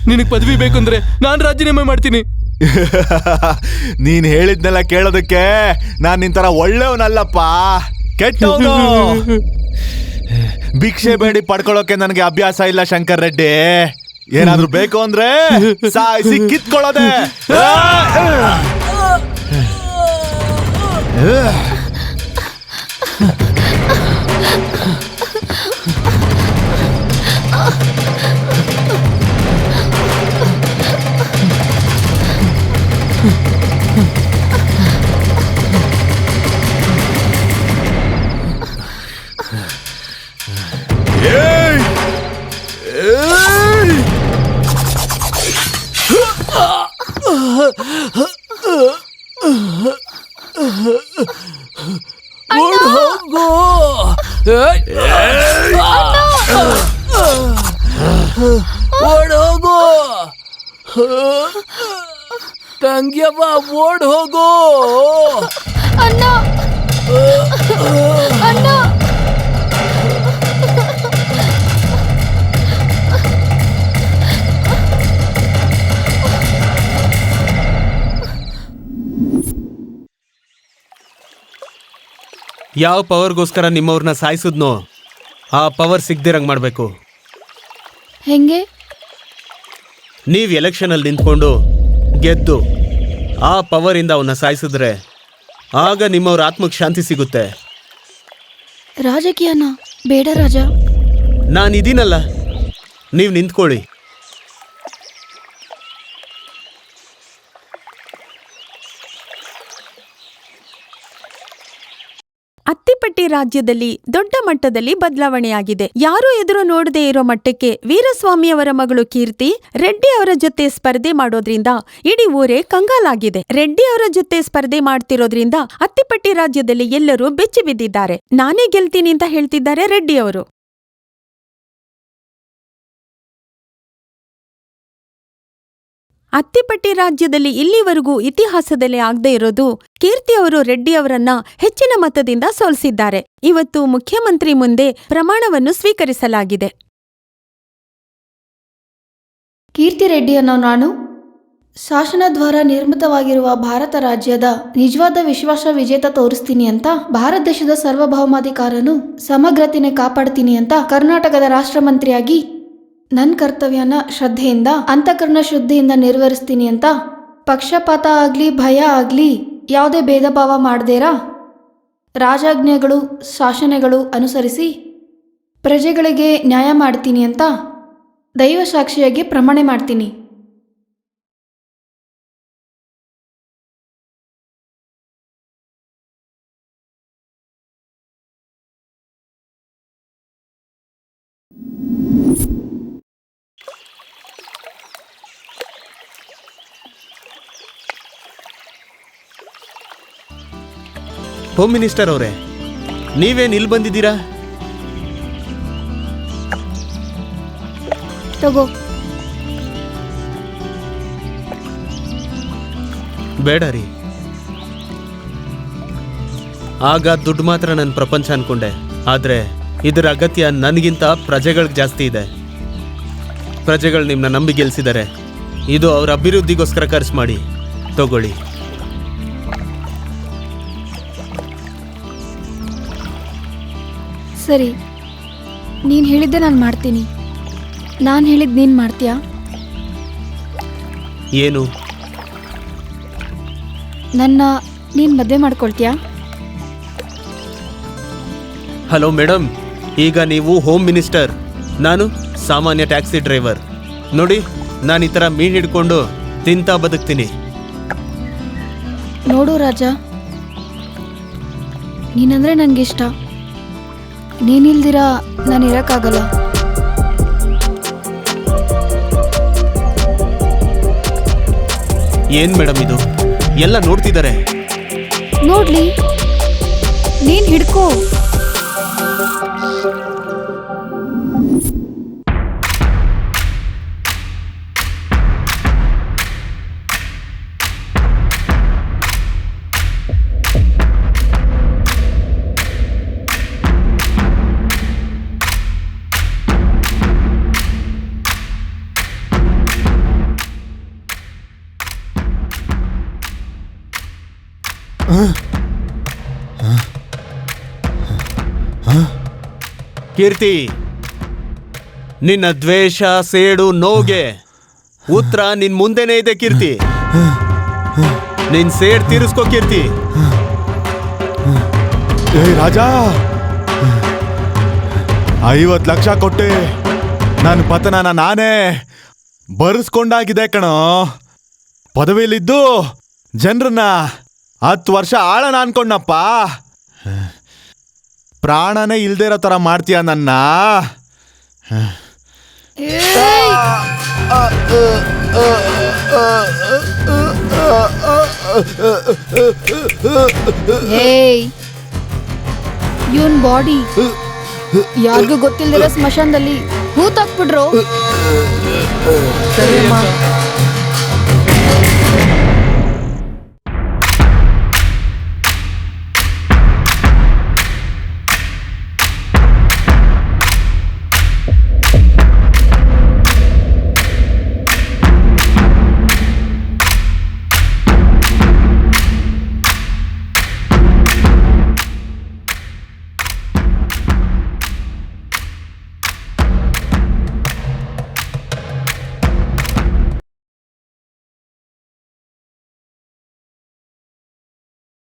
B: ನಿನಗ್ ಪದವಿ ಬೇಕಂದ್ರೆ ನಾನ್ ರಾಜೀನಾಮೆ ಮಾಡ್ತೀನಿ.
D: ನೀನ್ ಹೇಳಿದ್ನೆಲ್ಲ ಕೇಳೋದಕ್ಕೆ ನಾನ್ ನಿಂತರ ಒಳ್ಳೆಯವನಲ್ಲಪ್ಪ, ಕೆಟ್ಟವನು. ಭಿಕ್ಷೆ ಬೇಡಿ ಪಡ್ಕೊಳ್ಳೋಕೆ ನನಗೆ ಅಭ್ಯಾಸ ಇಲ್ಲ ಶಂಕರ್ ರೆಡ್ಡಿ. ಏನಾದ್ರೂ ಬೇಕು ಅಂದ್ರೆ ಸಾಯಿಸಿ ಕಿತ್ಕೊಳ್ಳೋದೆ.
B: ಓಡ್ ಹೋಗು ತಂಗ್ಯವ್ವ, ಓಡ್ ಹೋಗು.
H: ಅಣ್ಣ, ಅಣ್ಣ.
G: ಯಾವ ಪವರ್ಗೋಸ್ಕರ ನಿಮ್ಮವ್ರನ್ನ ಸಾಯಿಸಿದ್ನೋ ಆ ಪವರ್ ಸಿಗ್ದಿರಂಗ್ ಮಾಡಬೇಕು.
H: ಹೆಂಗೆ?
G: ನೀವು ಎಲೆಕ್ಷನಲ್ಲಿ ನಿಂತ್ಕೊಂಡು ಗೆದ್ದು ಆ ಪವರಿಂದ ಅವನ್ನ ಸಾಯಿಸಿದ್ರೆ ಆಗ ನಿಮ್ಮವ್ರ ಆತ್ಮಕ್ಕೆ ಶಾಂತಿ ಸಿಗುತ್ತೆ.
H: ರಾಜಕೀಯನ ಬೇಡ ರಾಜ.
G: ನಾನಿದ್ದೀನಲ್ಲ, ನೀವು ನಿಂತ್ಕೊಳ್ಳಿ.
E: ಅತ್ತಿಪಟ್ಟಿ ರಾಜ್ಯದಲ್ಲಿ ದೊಡ್ಡ ಮಟ್ಟದಲ್ಲಿ ಬದಲಾವಣೆಯಾಗಿದೆ. ಯಾರೂ ಎದುರು ನೋಡದೇ ಇರೋ ಮಟ್ಟಕ್ಕೆ ವೀರಸ್ವಾಮಿಯವರ ಮಗಳು ಕೀರ್ತಿ ರೆಡ್ಡಿ ಅವರ ಜೊತೆ ಸ್ಪರ್ಧೆ ಮಾಡೋದ್ರಿಂದ ಇಡೀ ಊರೇ ಕಂಗಾಲಾಗಿದೆ. ರೆಡ್ಡಿ ಅವರ ಜೊತೆ ಸ್ಪರ್ಧೆ ಮಾಡ್ತಿರೋದ್ರಿಂದ ಅತ್ತಿಪಟ್ಟಿ ರಾಜ್ಯದಲ್ಲಿ ಎಲ್ಲರೂ ಬೆಚ್ಚಿ ಬಿದ್ದಿದ್ದಾರೆ. ನಾನೇ ಗೆಲ್ತೀನಿ ಅಂತ ಹೇಳ್ತಿದ್ದಾರೆ ರೆಡ್ಡಿ ಅವರು. ಅತ್ತಿಪಟ್ಟಿ ರಾಜ್ಯದಲ್ಲಿ ಇಲ್ಲಿವರೆಗೂ ಇತಿಹಾಸದಲ್ಲಿ ಆಗದೆ ಇರೋದು, ಕೀರ್ತಿ ಅವರು ರೆಡ್ಡಿ ಅವರನ್ನ ಹೆಚ್ಚಿನ ಮತದಿಂದ ಸೋಲಿಸಿದ್ದಾರೆ. ಇವತ್ತು ಮುಖ್ಯಮಂತ್ರಿ ಮುಂದೆ ಪ್ರಮಾಣವನ್ನು ಸ್ವೀಕರಿಸಲಾಗಿದೆ.
H: ಕೀರ್ತಿ ರೆಡ್ಡಿ ಅನ್ನೋ ನಾನು ಶಾಸನದ್ವಾರ ನಿರ್ಮಿತವಾಗಿರುವ ಭಾರತ ರಾಜ್ಯದ ನಿಜವಾದ ವಿಶ್ವಾಸ ವಿಜೇತ ತೋರಿಸ್ತೀನಿ ಅಂತ, ಭಾರತ ದೇಶದ ಸಾರ್ವಭೌಮಾಧಿಕಾರನು ಸಮಗ್ರತೆನೆ ಕಾಪಾಡ್ತೀನಿ ಅಂತ, ಕರ್ನಾಟಕದ ರಾಷ್ಟ್ರಮಂತ್ರಿಯಾಗಿ ನನ್ನ ಕರ್ತವ್ಯನ ಶ್ರದ್ಧೆಯಿಂದ ಅಂತಃಕರಣ ಶುದ್ಧಿಯಿಂದ ನಿರ್ವಹಿಸ್ತೀನಿ ಅಂತ, ಪಕ್ಷಪಾತ ಆಗಲಿ ಭಯ ಆಗಲಿ ಯಾವುದೇ ಭೇದ ಭಾವ ಮಾಡದೇರಾ ರಾಜಾಜ್ಞೆಗಳು ಶಾಸನಗಳು ಅನುಸರಿಸಿ ಪ್ರಜೆಗಳಿಗೆ ನ್ಯಾಯ ಮಾಡ್ತೀನಿ ಅಂತ ದೈವ ಸಾಕ್ಷಿಯಾಗಿ ಪ್ರಮಾಣ ಮಾಡ್ತೀನಿ.
G: ಹೋಮ್ ಮಿನಿಸ್ಟರ್ ಅವರೇ, ನೀವೇನು ಇಲ್ಲಿ ಬಂದಿದ್ದೀರಾ?
H: ತಗೋ.
G: ಬೇಡ ರೀ. ಆಗ ದುಡ್ಡು ಮಾತ್ರ ನನ್ನ ಪ್ರಪಂಚ ಅನ್ಕೊಂಡೆ, ಆದ್ರೆ ಇದರ ಅಗತ್ಯ ನನಗಿಂತ ಪ್ರಜೆಗಳಿಗೆ ಜಾಸ್ತಿ ಇದೆ. ಪ್ರಜೆಗಳು ನಿಮ್ಮನ್ನ ನಂಬಿ ಗೆಲ್ಸಿದ್ದಾರೆ. ಇದು ಅವರ ಅಭಿವೃದ್ಧಿಗೋಸ್ಕರ ಖರ್ಚು ಮಾಡಿ. ತಗೊಳ್ಳಿ.
H: ಸರಿ, ನೀನು ಹೇಳಿದ್ದೆ ನಾನು ಮಾಡ್ತೀನಿ. ನಾನು ಹೇಳಿದ್ದು ನೀನು ಮಾಡ್ತೀಯಾ?
G: ಏನು?
H: ನನ್ನ ನೀನು ಮದುವೆ ಮಾಡ್ಕೊಳ್ತೀಯಾ?
G: ಹಲೋ ಮೇಡಮ್, ಈಗ ನೀವು ಹೋಮ್ ಮಿನಿಸ್ಟರ್, ನಾನು ಸಾಮಾನ್ಯ ಟ್ಯಾಕ್ಸಿ ಡ್ರೈವರ್. ನೋಡಿ, ನಾನು ಈ ಥರ ಮೀನು ಹಿಡ್ಕೊಂಡು ತಿಂತಾ ಬದುಕ್ತೀನಿ.
H: ನೋಡು ರಾಜ, ನೀನಂದ್ರೆ ನನಗಿಷ್ಟ. ನೀನಿಲ್ದಿರ ನಾನು ಇರೋಕ್ಕಾಗಲ್ಲ.
G: ಏನ್ ಮೇಡಮ್ ಇದು? ಎಲ್ಲ ನೋಡ್ತಿದ್ದಾರೆ.
H: ನೋಡ್ಲಿ, ನೀನು ಹಿಡ್ಕೋ.
G: ಕೀರ್ತಿ, ನಿನ್ನ ದ್ವೇಷ, ಸೇಡು, ನೋಗೆ ಉತ್ತರ ನಿನ್ ಮುಂದೆನೇ ಇದೆ ಕೀರ್ತಿ. ನಿನ್ ಸೇಡ್ ತೀರಿಸ್ಕೋ ಕೀರ್ತಿ.
D: ಏ ರಾಜ, 50 ಲಕ್ಷ ಕೊಟ್ಟೆ ನನ್ನ ಪತನನ ನಾನೇ ಬರ್ಸ್ಕೊಂಡಾಗಿದೆ ಕಣೋ. ಪದವಿಲಿದ್ದು ಜನರನ್ನ 10 ವರ್ಷ ಆಳನ ಅನ್ಕೊಂಡಪ್ಪ. ಪ್ರಾಣನೇ ಇಲ್ದೇ ಇರೋ ಥರ ಮಾಡ್ತೀಯ ನನ್ನ.
H: ಇವನ್ ಬಾಡಿ ಯಾರಿಗೂ ಗೊತ್ತಿಲ್ದಿರೋ ಸ್ಮಶಾನದಲ್ಲಿ ಹೂತಾಕ್ಬಿಡ್ರು.
B: ಸರಿ ಅಮ್ಮ.